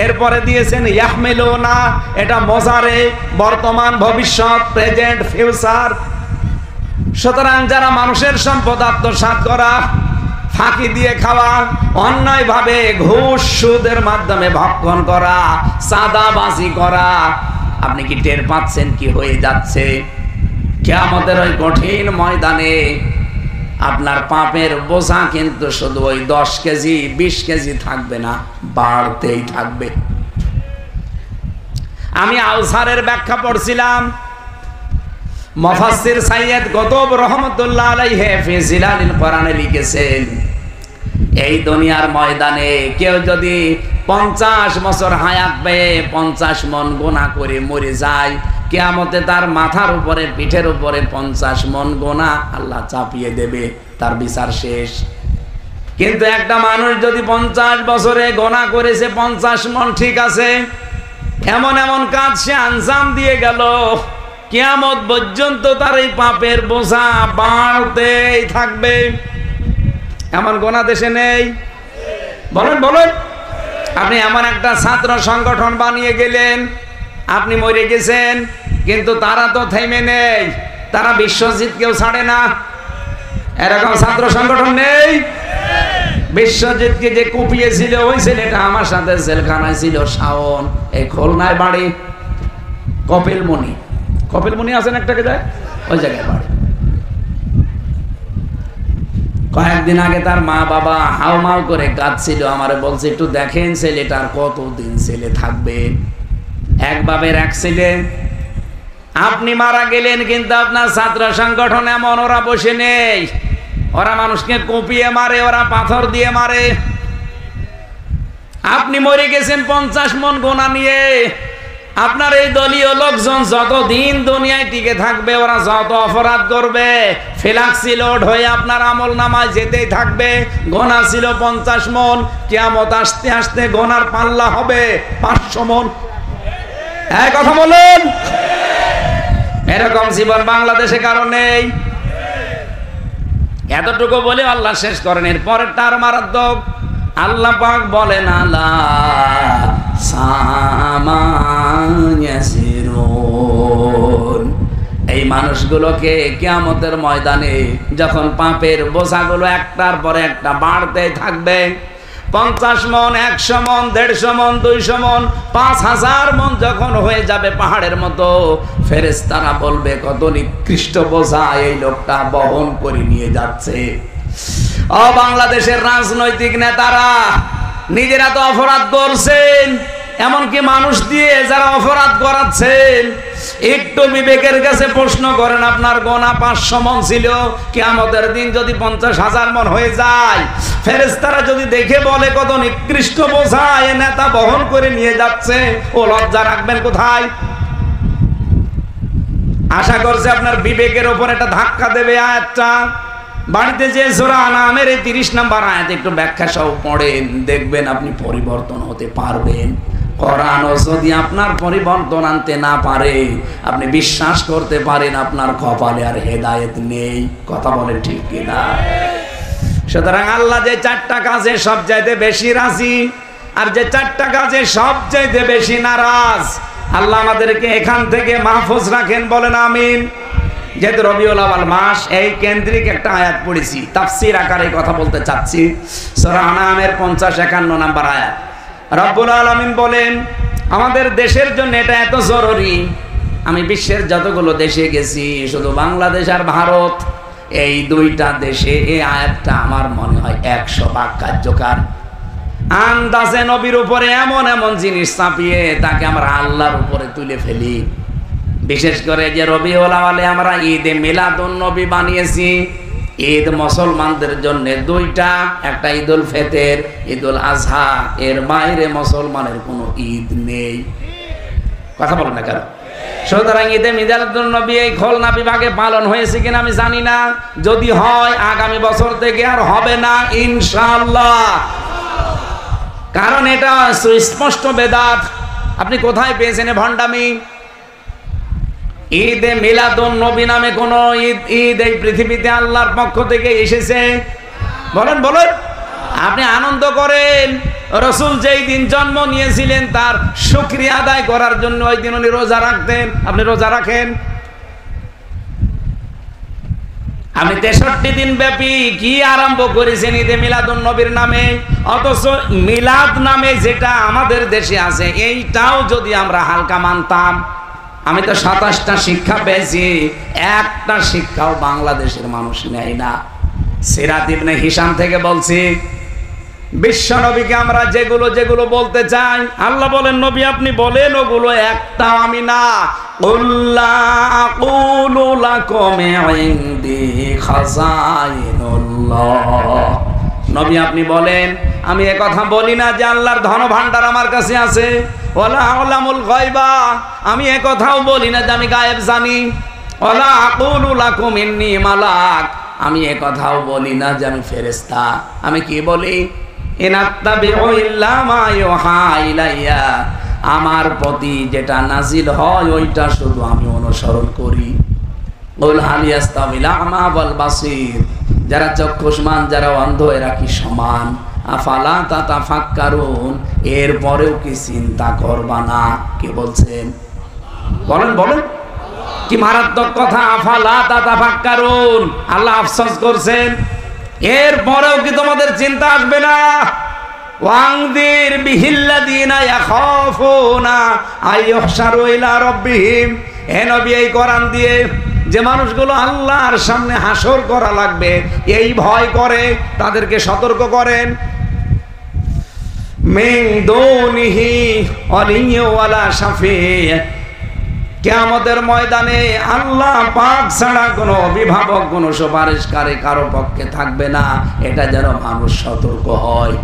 এরপরে দিয়েছেন ইয়াহমিলুনা। এটা মজারে, বর্তমান, ভবিষ্যৎ, প্রেজেন্ট, ফিউচার। সুতরাং যারা মানুষের সম্পদ আত্মসাৎ করা, ফাঁকি দিয়ে খাওয়া, অন্যায় ভাবে ঘুষ সুদের মাধ্যমে ভক্ষণ করা, চাঁদাবাজি করা, আপনি কি টের পাচ্ছেন কি হয়ে যাচ্ছে? কিয়ামতের ওই কঠিন ময়দানে আপনার পাপের বোঝা কিন্তু শুধু ওই 10 কেজি 20 কেজি থাকবে না, বাড়তেই থাকবে। আমি আওসারের ব্যাখ্যা পড়ছিলাম। মুফাসসির সাইয়্যিদ কুতুব রহমাতুল্লাহ আলাইহি ফি জিলালিল কোরআনে লিখেছেন, এই দুনিয়ার ময়দানে কেউ যদি 50 বছর হায়াত পেয়ে 50 মন গুনাহ করে মরে যায়, কিয়ামতে তার মাথার উপরে পিঠের উপরে 50 মন গুনাহ আল্লাহ চাপিয়ে দেবে, তার বিচার শেষ। কিন্তু একটা মানুষ যদি 50 বছরে গুনাহ করেছে 50 মন, ঠিক আছে, এমন এমন কাজ সে আঞ্জাম দিয়ে গেল, কিয়ামত পর্যন্ত তার এই পাপের বোঝা বাড়তেই থাকবে। এমন গোনা দেশে নেই? বলেন বলেন। আপনি এমন একটা ছাত্র সংগঠন বানিয়ে গেলেন, আপনি মরে গেছেন, কিন্তু তারা তো থেমে নেই, তারা বিশ্বজিৎকেও ছাড়ে না। এরকম ছাত্র সংগঠন নেই? বিশ্বজিৎকে যে কুপিয়েছিল ওই ছেলেটা আমার সাথে জেলখানায় ছিল, শাওন, এই খুলনায় বাড়ি। কপিলমণি, কপিলমণি আছেন একটা জায়গায়, ওই জায়গায় বাড়ি। কয়েকদিন আগে তার মা বাবা হাউমাউ করে কাঁদছিল, আমারে বলছে একটু দেখেন ছেলেটার কতদিন ছেলে থাকবে। এক বাবের এক ছেলে। আপনি মারা গেলেন, কিন্তু আপনার ছাত্র সংগঠন এমন, ওরা বসে নেই, ওরা মানুষকে কুপিয়ে মারে, ওরা পাথর দিয়ে মারে। আপনি মরে গেছেন 50 মন গোনা নিয়ে। আপনার এই দলীয় লোকজন যতদিন দুনিয়ায় টিকে থাকবে, ওরা যত অপরাধ করবে ফ্ল্যাক্সি লোড হয়ে আপনার আমল নামায় যেতেই থাকবে। গোনা ছিল 50 মন, কিয়ামত আসতে আসতে গোনার পাল্লা হবে 500 মন। এই কথা বলুন। এরকম জীবন বাংলাদেশে কারো নেই। এতটুকু বলে আল্লাহ শেষ করেন, এর পরেরটা আর মারাত্মক। আল্লাহ পাক বলেন আলা সামায়াসিরুন, এই মানুষগুলোকে কিয়ামতের ময়দানে যখন পাপের বোঝাগুলো একটার পরে একটা বাড়তে থাকবে, 50 মন, 100 মন, 150 মন, 200 মন, 5000 মন যখন হয়ে যাবে পাহাড়ের মতো, ফেরেশতারা বলবে কত নিকৃষ্ট বোঝা এই লোকটা বহন করে নিয়ে যাচ্ছে। ও বাংলাদেশের রাজনৈতিক নেতারা, নিজেরা তো অপরাধ করছেন, এমনকি মানুষ দিয়ে যারা অপরাধ করাচ্ছেন, একটু বিবেকের কাছে প্রশ্ন করেন, আপনার গোনা 500 মণ ছিল, কিয়ামতের দিন যদি 50,000 মণ হয়ে যায়, ফেরেশতারা যদি দেখে বলে কত নিকৃষ্ট বোঝা এ নেতা বহন করে নিয়ে যাচ্ছে, ও লজ্জা রাখবেন কোথায়? আশা করছে আপনার বিবেকের উপর একটা ধাক্কা দেবে আয়াতটা। বাড়িতে যে সূরা আনামের 30 নম্বর আয়াত একটু ব্যাখ্যা সহ পড়েন, দেখবেন আপনি পরিবর্তন হতে পারবেন। কোরআনও যদি আপনার পরিবর্তন আনতে না পারে, আপনি বিশ্বাস করতে পারেন আপনার কপালে আর হেদায়েত নেই। কথা বলেন ঠিক কিনা? সুতরাং আল্লাহ যে 4টা কাজে সবচাইতে বেশি রাজি, আর যে 4টা কাজে সবচাইতে বেশি নারাজ, আল্লাহ আমাদেরকে এখান থেকে মাহফুজ রাখেন, বলেন আমিন। যেহেতু রবিউল আউয়াল মাস, এই কেন্দ্রিক একটা আয়াত পড়েছি, তাফসীর আকারে কথা বলতে চাচ্ছি। সূরা আনামের 50-51 নম্বর আয়াত। রব্বুল আলামিন বলেন, আমাদের দেশের জন্য এটা এত জরুরি, আমি বিশ্বের যতগুলো দেশে গেছি, শুধু বাংলাদেশ আর ভারত, এই 2টা দেশে এই আয়াতটা আমার মনে হয় 100 ভাগ কার্যকর। আন্দাজে নবীর উপরে এমন এমন জিনিস চাপিয়ে তাকে আমরা আল্লাহর উপরে তুলে ফেলি। বিশেষ করে যে রবিউল আউয়ালে আমরা ঈদে মিলাদুন নবী বানিয়েছি, ঈদ মুসলমানদের জন্য 2টা, একটা ঈদুল ফিতর, ঈদুল আজহা, এর বাইরে মুসলমানের কোনো ঈদ নেই। কথা বলেন না কেন? সুতরাং ঈদে মিলাদুন নবী এই খুলনা বিভাগে পালন হয়েছে কিনা আমি জানি না, যদি হয় আগামী বছর থেকে আর হবে না ইনশাআল্লাহ, কারণ এটা সুস্পষ্ট বেদাত। আপনি কোথায় পেয়েছেন ভণ্ডামি? ঈদে মিলাদুন নবী নামে কোন ঈদ এই পৃথিবীতে আল্লাহর পক্ষ থেকে এসেছে? বলেন বলেন। আপনি আনন্দ করেন, রাসূল যেই দিন জন্ম নিয়েছিলেন তার শুকরিয়া আদায় করার জন্য ওই দিন উনি রোজা রাখতেন। আপনি রোজা রাখেন? আপনি 63 দিন ব্যাপী কি আরম্ভ করেছেন ঈদে মিলাদুন নবীর নামে, অথচ মিলাদ নামে যেটা আমাদের দেশে আছে এইটাও যদি আমরা হালকা মানতাম। আমি তো 27টা শিক্ষা পেয়েছি, একটা শিক্ষাও বাংলাদেশের মানুষ নেয় না। সিরাত ইবনে হিশাম থেকে বলছি, বিশ্ব নবীকে আমরা যেগুলো যেগুলো বলতে চাই, আল্লাহ বলেন নবী আপনি বলেন ওগুলো একটাও আমি না। কুল্লা আকুলু লাকুম ইনদি খাযাইনুল্লাহ, নবী আপনি বলেন আমি একথা বলি না যে আল্লাহর ধন ভান্ডার আমার কাছে আছে, ওয়ালা আলামুল গায়বা, আমি একথাও বলি না যে আমি গায়েব জানি, ওয়ালা আকুলু লাকুম ইন্নী মালাক, আমি একথাও বলি না যে আমি ফেরেশতা। আমি কি বলি? ইনাত্তাবিউ ইল্লা মা ইউহা ইলাইয়া, আমার প্রতি যেটা নাজিল হয় ওইটা শুধু আমি অনুসরণ করি। কুল হাল ইয়াস্তাবিল আ'মা ওয়াল বাসীর, যারা চক্ষুষ্মান যারা অন্ধ এরা কি সমান? আফালা তাতাফাক্কারুন, এরপরেও কি চিন্তা করবা না? কে বলছেন? বলেন বলেন। কি মারাত্মক কথা! আফালা তাতাফাক্কারুন, আল্লাহ আফসোস করছেন, এরপরেও কি তোমাদের চিন্তা আসবে না? ওয়াংদির বিহিল্লাযিনা ইয়াখাফুনা আইয়ুহশারু ইলা রাব্বিহিম, হে নবী এই কোরআন দিয়ে যে মানুষগুলো আল্লাহর সামনে হাসর করা লাগবে এই ভয় করে, তাদেরকে সতর্ক করেন। মিন দুনিহি ওয়ালিয়্যু ওয়ালা শাফি', কিয়ামতের ময়দানে আল্লাহ পাক ছাড়া কোনো অভিভাবক কোনো সুপারিশকারী কারো পক্ষে থাকবে না, এটা যেন মানুষ সতর্ক হয়।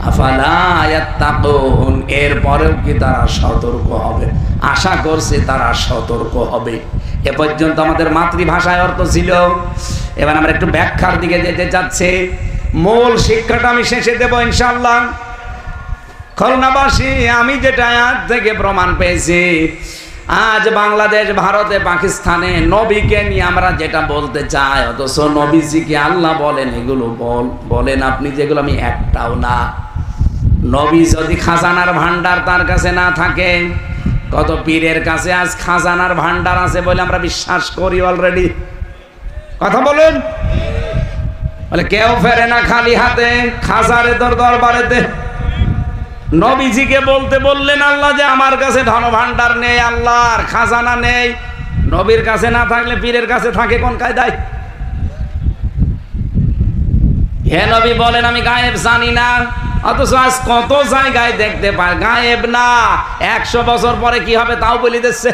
আফালা ইয়াত্তাকুন, এরপরেও কি তারা সতর্ক হবে? আশা করছে তারা সতর্ক হবে। এ পর্যন্ত আমাদের মাতৃভাষায় অর্থ ছিল, এবার আমরা একটু ব্যাখ্যার দিকে যেতে চাচ্ছি। মূল শিক্ষাটা আমি শেষে দেব ইনশাআল্লাহ। খুলনাবাসী, আমি যেটা আয়াত থেকে প্রমাণ পেয়েছি, আজ বাংলাদেশ, ভারতে, পাকিস্তানে নবীকে নিয়ে আমরা যেটা বলতে চাই, অথচ নবীজিকে আল্লাহ বলেন এগুলো বলেন আপনি যেগুলো আমি একটাও না। নবী যদি খাজানার ভান্ডার তার কাছে না থাকে, কত পীরের কাছে আজ খাজানার ভান্ডার আছে বলে আমরা বিশ্বাস করি অলরেডি। কথা বলেন। বলে কেউ ফেরে না খালি হাতে খাজারে দরবারেতে। নবীজিকে বলতে বললেন আল্লাহ যে আমার কাছে ধন ভান্ডার নেই, আল্লাহর খাজানা নেই। নবীর কাছে না থাকলে পীরের কাছে থাকে কোন কায়দায়? হে নবী বলেন আমি গায়েব জানি না, অথচ আজ কত জায়গায় দেখতে পায় গায়েব না, 100 বছর পরে কি হবে তাও বলে দিচ্ছে।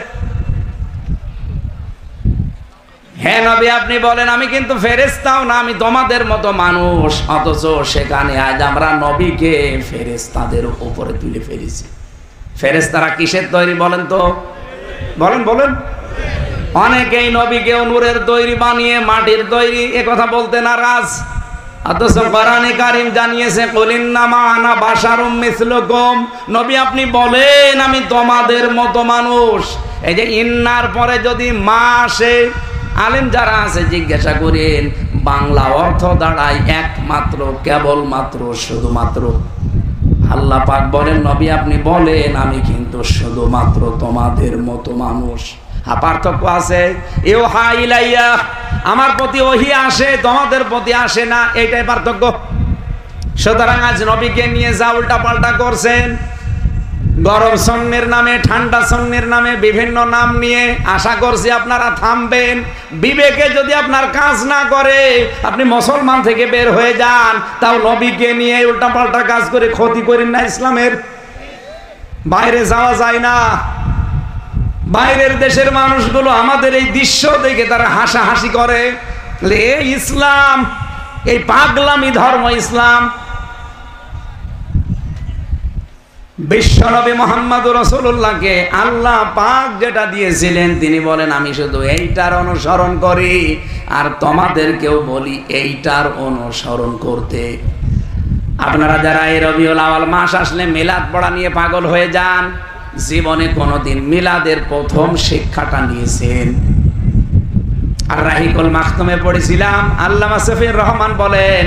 হ্যাঁ নবী আপনি বলেন আমি কিন্তু ফেরেশতাও না, আমি তোমাদের মতো মানুষ, অথচ সেখানে আজ আমরা নবীকে ফেরেশতাদের উপরে তুলে ফেলেছি। ফেরেশতারা কিসের তৈরি বলেন তো, বলেন বলেন। অনেকেই নবীকে নূরের তৈরি বানিয়ে মাটির তৈরি এ কথা বলতে নারাজ, অথচ কোরআনে কারীম জানিয়েছে কুলিন্নামা আনা বাশারুম মিসলুকুম, নবী আপনি বলেন আমি তোমাদের মতো মানুষ। এই যে ইন্নার পরে যদি মা আসে, আলেম যারা আছে জিজ্ঞাসা করেন বাংলা অর্থ দাঁড়ায় একমাত্র, কেবলমাত্র, শুধুমাত্র। আল্লাহ পাক বলেন নবী আপনি বলেন আমি কিন্তু শুধুমাত্র তোমাদের মতো মানুষ। পার্থক্য আছে, ইউহা ইলাইয়া, আমার প্রতি ওহী আসে, তোমাদের প্রতি আসে না, এইটাই পার্থক্য। সুতরাং আজ নবীকে নিয়ে যা উল্টা পাল্টা করছেন, গরম সন্ন্যের নামে, ঠান্ডা সন্ন্যের নামে বিভিন্ন নাম নিয়ে, আশা করছি আপনারা থামবেন। বিবেকে যদি আপনার কাজ না করে আপনি মুসলমান থেকে বের হয়ে যান, তাও নবীকে নিয়ে উল্টা পাল্টা কাজ করে ক্ষতি করেন না ইসলামের। বাইরে যাওয়া যায় না, বাইরের দেশের মানুষগুলো আমাদের এই দৃশ্য দেখে তারা হাসাহাসি করে, এই ইসলাম, এই পাগলামি ধর্ম ইসলাম। বিশ্বনবী মুহাম্মদুর রাসূলুল্লাহকে আল্লাহ পাক যেটা দিয়েছিলেন তিনি বলেন আমি শুধু এইটার অনুসরণ করি, আর তোমাদেরকেও বলি এইটার অনুসরণ করতে। আপনারা যারা এই রবিউল আউয়াল মাস আসলে মিলাদ পড়া নিয়ে পাগল হয়ে যান, জীবনে কোনোদিন মিলাদের প্রথম শিক্ষাটা নিয়েছেন? আর রাহিকুল মাখতুমে পড়েছিলাম, আল্লামা সফিউর রহমান বলেন,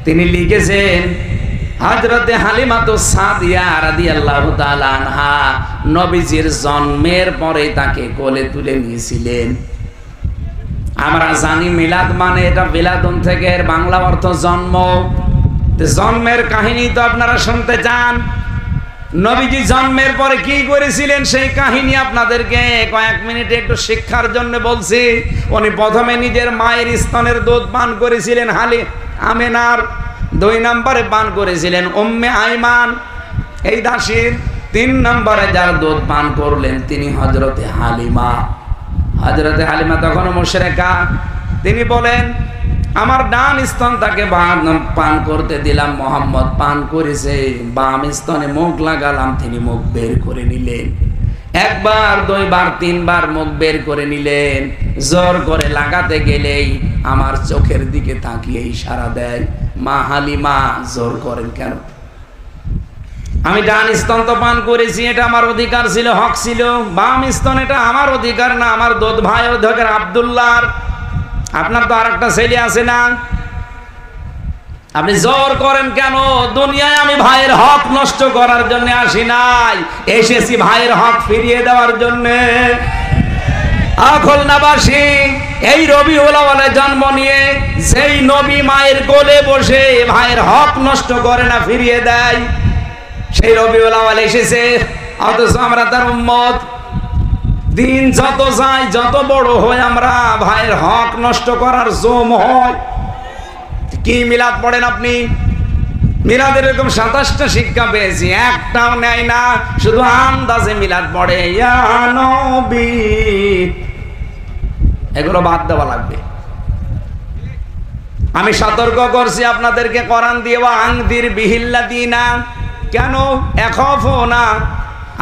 তিনি লিখেছেন হযরতে হালিমাতুস সাদিয়া রাদিয়াল্লাহু তাআলা আনহা নবীজির জন্মের পরে তাকে কোলে তুলে নিয়েছিলেন। আমরা জানি মিলাদ মানে এটা বিলাদুন থেকে, এর বাংলা অর্থ জন্ম। জন্মের কাহিনী তো আপনারা শুনতে চান, নবীজি জন্মের পরে কি করেছিলেন সেই কাহিনী আপনাদেরকে কয়েক মিনিটে একটু শিক্ষার জন্য বলছি। উনি প্রথমে নিজের মায়ের স্তনের দুধ পান করেছিলেন আমেনার, 2 নম্বরে পান করেছিলেন উম্মে আইমান এই দাসীর, 3 নম্বরে যার দুধ পান করলেন তিনি হযরতে হালিমা। হযরতে হালিমা তখন মুশরিকা, তিনি বলেন আমার ডান স্তন তাকে পান করতে দিলাম, মোহাম্মদ পান করেছে, বাম স্তনে মুখ লাগালাম, তিনি মুখ বের করে নিলেন। 1 বার 2 বার 3 বার মুখ বের করে নিলেন। জোর করে লাগাতে গেলেই আমার চোখের দিকে তাকিয়ে ইশারা দেয়, মা হালিমা জোর করেন কেন? আমি ডান স্তন তো পান করেছি, এটা আমার অধিকার ছিল, হক ছিল। বাম স্তন এটা আমার অধিকার না, আমার দুধ ভাই অধিকার আব্দুল্লাহর। আপনার তো আরেকটা ছেলে আছে না, আপনি জোর করেন কেন? দুনিয়ায় আমি ভাইয়ের হক নষ্ট করার জন্য আসি নাই, এসেছি ভাইয়ের হক ফিরিয়ে দেওয়ার জন্য। খুলনাবাসী এই রবিউল আউয়ালে জন্ম নিয়ে যেই নবী মায়ের কোলে বসে ভাইয়ের হক নষ্ট করে না, ফিরিয়ে দেয়, সেই রবিউল আউয়াল এসেছে, অথচ আমরা তার উম্মত। দিন যত যায়, যত বড় হয়, আমরা ভাইয়ের হক নষ্ট করার জম হয়। কি মিলাদ পড়েন আপনি? মিলাদের এরকম 27টা শিক্ষা পেয়েছি, একটাও নেয় না, শুধু আন্দাজে মিলাদ পড়ে, ইয়া নবী, এগুলো বাদ দেওয়া লাগবে। আমি সতর্ক করছি আপনাদেরকে কোরআন দিয়ে, আনদির বিহিল্লাযিনা, কেন এখাফুনা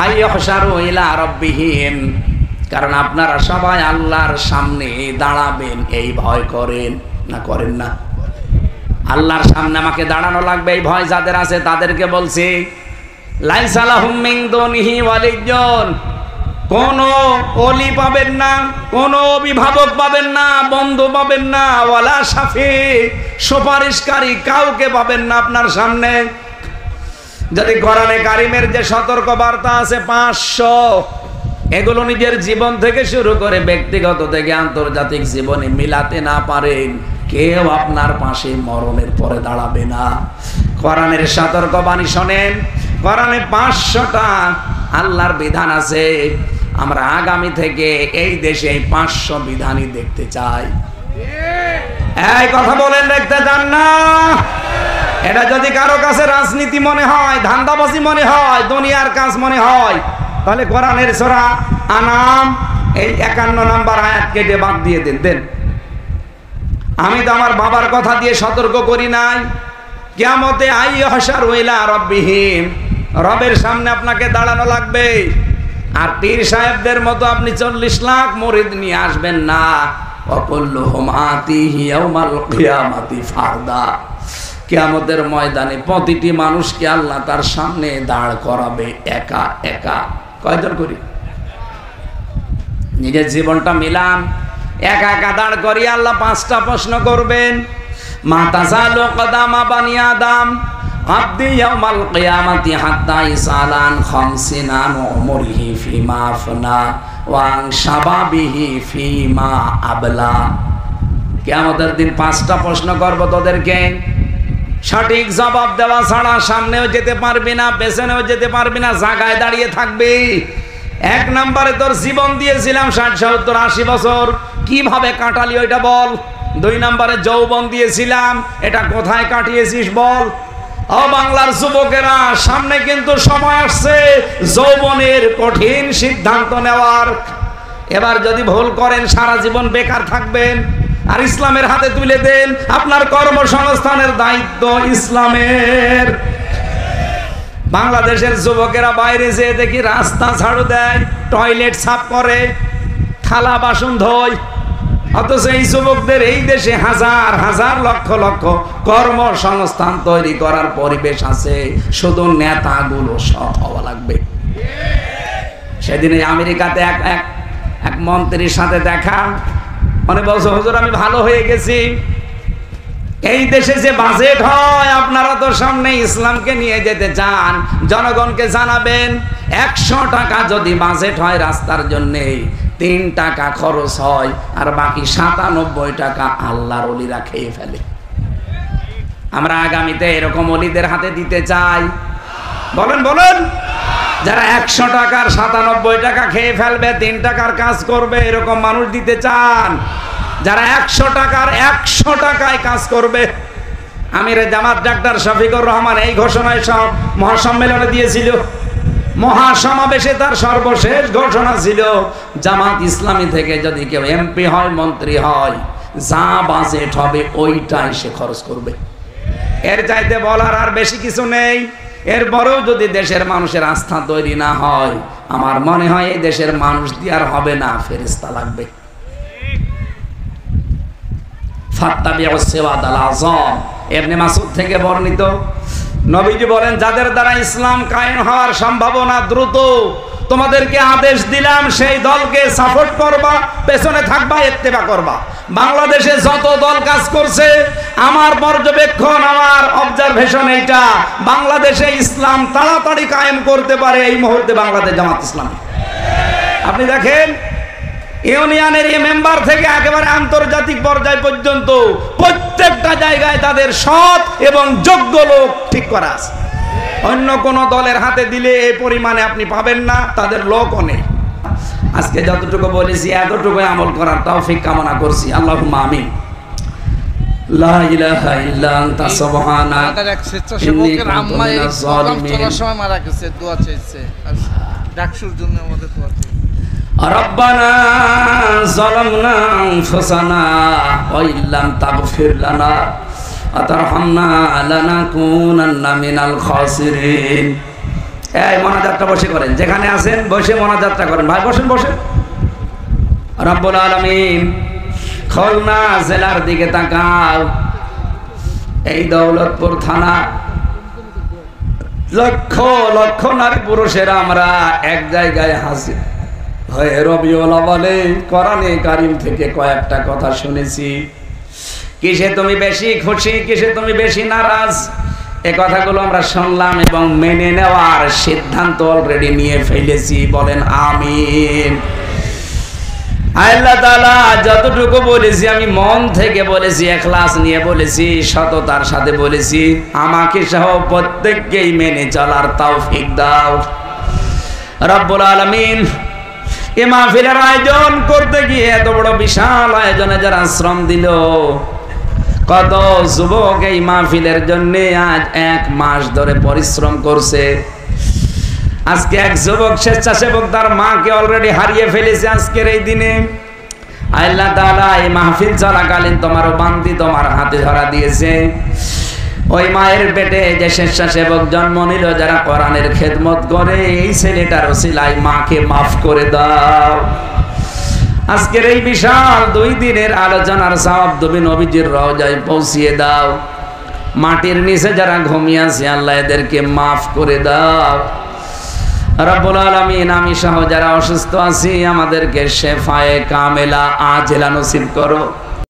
আইয়ুহশারু ইলা রাব্বিহিম, কারণ আপনারা সবাই আল্লাহর সামনে দাঁড়াবেন এই ভয় করেন না, করেন না? আল্লাহর সামনে আমাকে দাঁড়ানো লাগবে এই ভয় যাদের আছে তাদেরকে বলছি, লাইসা লাহুম মিন দুনিহি ওয়ালিয়্যুন, কোন ওলি পাবেন না, কোন অভিভাবক পাবেন না, বন্ধু পাবেন না, ওয়ালা শাফি, সুপারিশকারী কাউকে পাবেন না আপনার সামনে। যদি কোরআনে কারিমের যে সতর্ক বার্তা আছে 500, এগুলো নিজের জীবন থেকে শুরু করে ব্যক্তিগত থেকে আন্তর্জাতিক জীবনে মিলাতে না পারেন, কেউ আপনার পাশে মরণের পরে দাঁড়াবে না। কোরআনের সতর্ক বাণী শোনেন, কোরআনে 500টা আল্লাহর বিধান আছে। আমরা আগামী থেকে এই দেশে 500 বিধানই দেখতে চাই। এই কথা বলেন, দেখতে চান না? এটা যদি কারো কাছে রাজনীতি মনে হয়, ধান্দাবাজি মনে হয়, দুনিয়ার কাজ মনে হয়, তাহলে কোরআনের সূরা আনাম এই 51 নম্বর আয়াত কেটে বাদ দিয়ে দেন। আমি তো আমার বাবার কথা দিয়ে সতর্ক করি নাই, কিয়ামতে আইয়ুহাশারু ইলা রাব্বিহিম, রবের সামনে আপনাকে দাঁড়ানো লাগবে। আর পীর সাহেবদের মতো আপনি 40 লাখ মুরিদ নিয়ে আসবেন না। ওয়াকুল্লুহুম আতিহি ইয়াউমাল কিয়ামাতি ফারদা, কিয়ামতের ময়দানে প্রতিটি মানুষকে আল্লাহ তার সামনে দাঁড় করাবে একা একা। কয়জন করি? নিজের জীবনটা মিলান, একা একা দাঁড় করিয়ে আল্লাহ 5টা প্রশ্ন করবেন। মা তাযালু কদামা বানি আদম আব্দি ইয়াউমাল কিয়ামাতি হাত্তা ইসালান খামসিনা উমরিহি ফিমা আফনা ওয়া আন শাবাবিহি ফিমা আবলা। কিয়ামতের দিন 5টা প্রশ্ন করব তোদেরকে, সঠিক জবাব দেওয়া ছাড়া সামনেও যেতে পারবি না, পেছনেও যেতে পারবি না, জায়গায় দাঁড়িয়ে থাকবি। 1 নম্বরে তোর জীবন দিয়েছিলাম 60, 70, 80 বছর, কিভাবে কাটালি ওইটা বল। 2 নম্বরে যৌবন দিয়েছিলাম, এটা কোথায় কাটিয়েছিস বল। ও বাংলার যুবকেরা, সামনে কিন্তু সময় আসছে যৌবনের কঠিন সিদ্ধান্ত নেওয়ার। এবার যদি ভুল করেন সারা জীবন বেকার থাকবেন। আর ইসলামের হাতে তুলে দেন, আপনার কর্মসংস্থানের দায়িত্ব ইসলামের। বাংলাদেশের যুবকেরা বাইরে যেয়ে দেখি রাস্তা ঝাড়ু দেয়, টয়লেট সাফ করে, থালা বাসন ধোয়, অথচ এই যুবকদের এই দেশে হাজার হাজার লক্ষ লক্ষ কর্মসংস্থান তৈরি করার পরিবেশ আছে। শুধু নেতাগুলো সৎ হওয়া লাগবে। সেদিন আমেরিকাতে এক মন্ত্রীর সাথে দেখা, মনে বলছে হুজুর আমি ভালো হয়ে গেছি। এই দেশে যে বাজেট হয়, আপনারা তো সামনে ইসলামকে নিয়ে যেতে চান, জনগণকে জানাবেন 100 টাকা যদি বাজেট হয় রাস্তার জন্যে, 3 টাকা খরচ হয়, আর বাকি 97 টাকা আল্লাহর ওলিরা খেয়ে ফেলে। আমরা আগামীতে এরকম ওলিদের হাতে দিতে চাই? বলেন বলেন। যারা 100 টাকার 97 টাকা খেয়ে ফেলবে, 3 টাকার কাজ করবে, এরকম মানুষ দিতে চান? যারা 100 টাকার 100 টাকায় কাজ করবে। আমিরে জামাত ডাক্তার শফিকুর রহমান এই ঘোষণায় সব মহাসম্মেলনে দিয়েছিল, মহাসমাবেশে তার সর্বশেষ ঘোষণা ছিল, জামাত ইসলামী থেকে যদি কেউ এমপি হয়, মন্ত্রী হয়, যা বাজেট হবে ওইটাই সে খরচ করবে। এর চাইতে বলার আর বেশি কিছু নেই। এরপরেও যদি দেশের মানুষের আস্থা তৈরি না হয়, আমার মনে হয় এই দেশের মানুষ দিয়ে আর হবে না, ফেরেশতা লাগবে। ফাত্তাবিউস সিরাতাল আযম, ইবনে মাসউদ থেকে বর্ণিত, নবীজি বলেন, যাদের দ্বারা ইসলাম কায়েম হওয়ার সম্ভাবনা দ্রুত, তোমাদেরকে আদেশ দিলাম সেই দলকে সাপোর্ট করবা, পেছনে থাকবা, ইত্তেবা করবা। বাংলাদেশে যত দল কাজ করছে, আমার পর্যবেক্ষণ, আমার অবজারভেশন এইটা, বাংলাদেশে ইসলাম তাড়াতাড়ি কায়েম করতে পারে এই মুহূর্তে বাংলাদেশ জামাত ইসলামী। আপনি দেখেন, ইউনিয়নের মেম্বার থেকে একেবারে আন্তর্জাতিক পর্যায় পর্যন্ত প্রত্যেকটা জায়গায় তাদের সৎ এবং যোগ্য লোক ঠিক করা আছে। অন্য কোন দলের হাতে দিলে এই পরিমাণে আপনি পাবেন না, তাদের লোকও নেই। আজকে যতটুকু বলেছি এতটুকু আমল করার তৌফিক কামনা করছি। আল্লাহুম্মা আমিন। লা ইলাহা ইল্লা আনতা সুবহানাকা ইন্নী কুনতু মিনাজ জালিমিন। সময় মারা গেছে, দোয়া চাইছে ডাকসুর জন্য, আমাদের দোয়া চাই। রব্বানা যালামনা আনফুসানা ওয়া ইল্লাম তাগফির লানা ওয়া তারহামনা লানাকুনান্না মিনাল খাসিরিন। এই মোনাজাতটা বসে করেন, যেখানে আছেন বসে মোনাজাতটা করেন। ভাই বসেন বসেন। রব্বুল আলামিন, খুলনা জেলার দিকে তাকাও। এই দৌলতপুর থানা, লক্ষ লক্ষ নারী পুরুষেরা আমরা এক জায়গায় হাজির হয়ে রবিউল আউয়ালে কোরআনে কারীম থেকে কয়েকটা কথা শুনেছি। কিসে তুমি বেশি খুশি, কিসে তুমি বেশি নারাজ, এই কথাগুলো আমরা শুনলাম এবং মেনে নেওয়ার সিদ্ধান্ত অলরেডি নিয়ে ফেলেছি। বলেন আমিন। আল্লাহ তাআলা যতটুকু বলেছি আমি মন থেকে বলেছি, ইখলাস নিয়ে বলেছি, সততার সাথে বলেছি। আমাকে সহ প্রত্যেককেই মেনে চলার তৌফিক দাও রব্বুল আলামিন। এ মাহফিলের আয়োজন করতে গিয়ে এত বড় বিশাল আয়োজনে যারা শ্রম দিল, কত যুবক এই মাহফিলের জন্য আজ 1 মাস ধরে পরিশ্রম করছে। আজকে এক যুবক স্বেচ্ছাসেবক তার মাকে অলরেডি হারিয়ে ফেলেছে আজকের এই দিনে। আল্লাহ তাআলা এই মাহফিল চলাকালীন তোমার বান্দি তোমার হাতে ধরা দিয়েছে। ওই মায়ের পেটে যে স্বেচ্ছাসেবক জন্ম নিল, যারা কোরআনের খেদমত করে, এই ছেলেটার ওসিলায় মাকে মাফ করে দাও। আজকের এই বিশাল 2 দিনের আলোচনার সওয়াব তুমি নবীজির রওজায় পৌঁছিয়ে দাও। মাটির নিচে যারা ঘুমিয়ে আছে আল্লাহ এদেরকে মাফ করে দাও। রব্বুল আলামিন আমি সহ যারা অসুস্থ আছি আমাদেরকে শেফায়ে কামেলা আজেলা নসিব করো।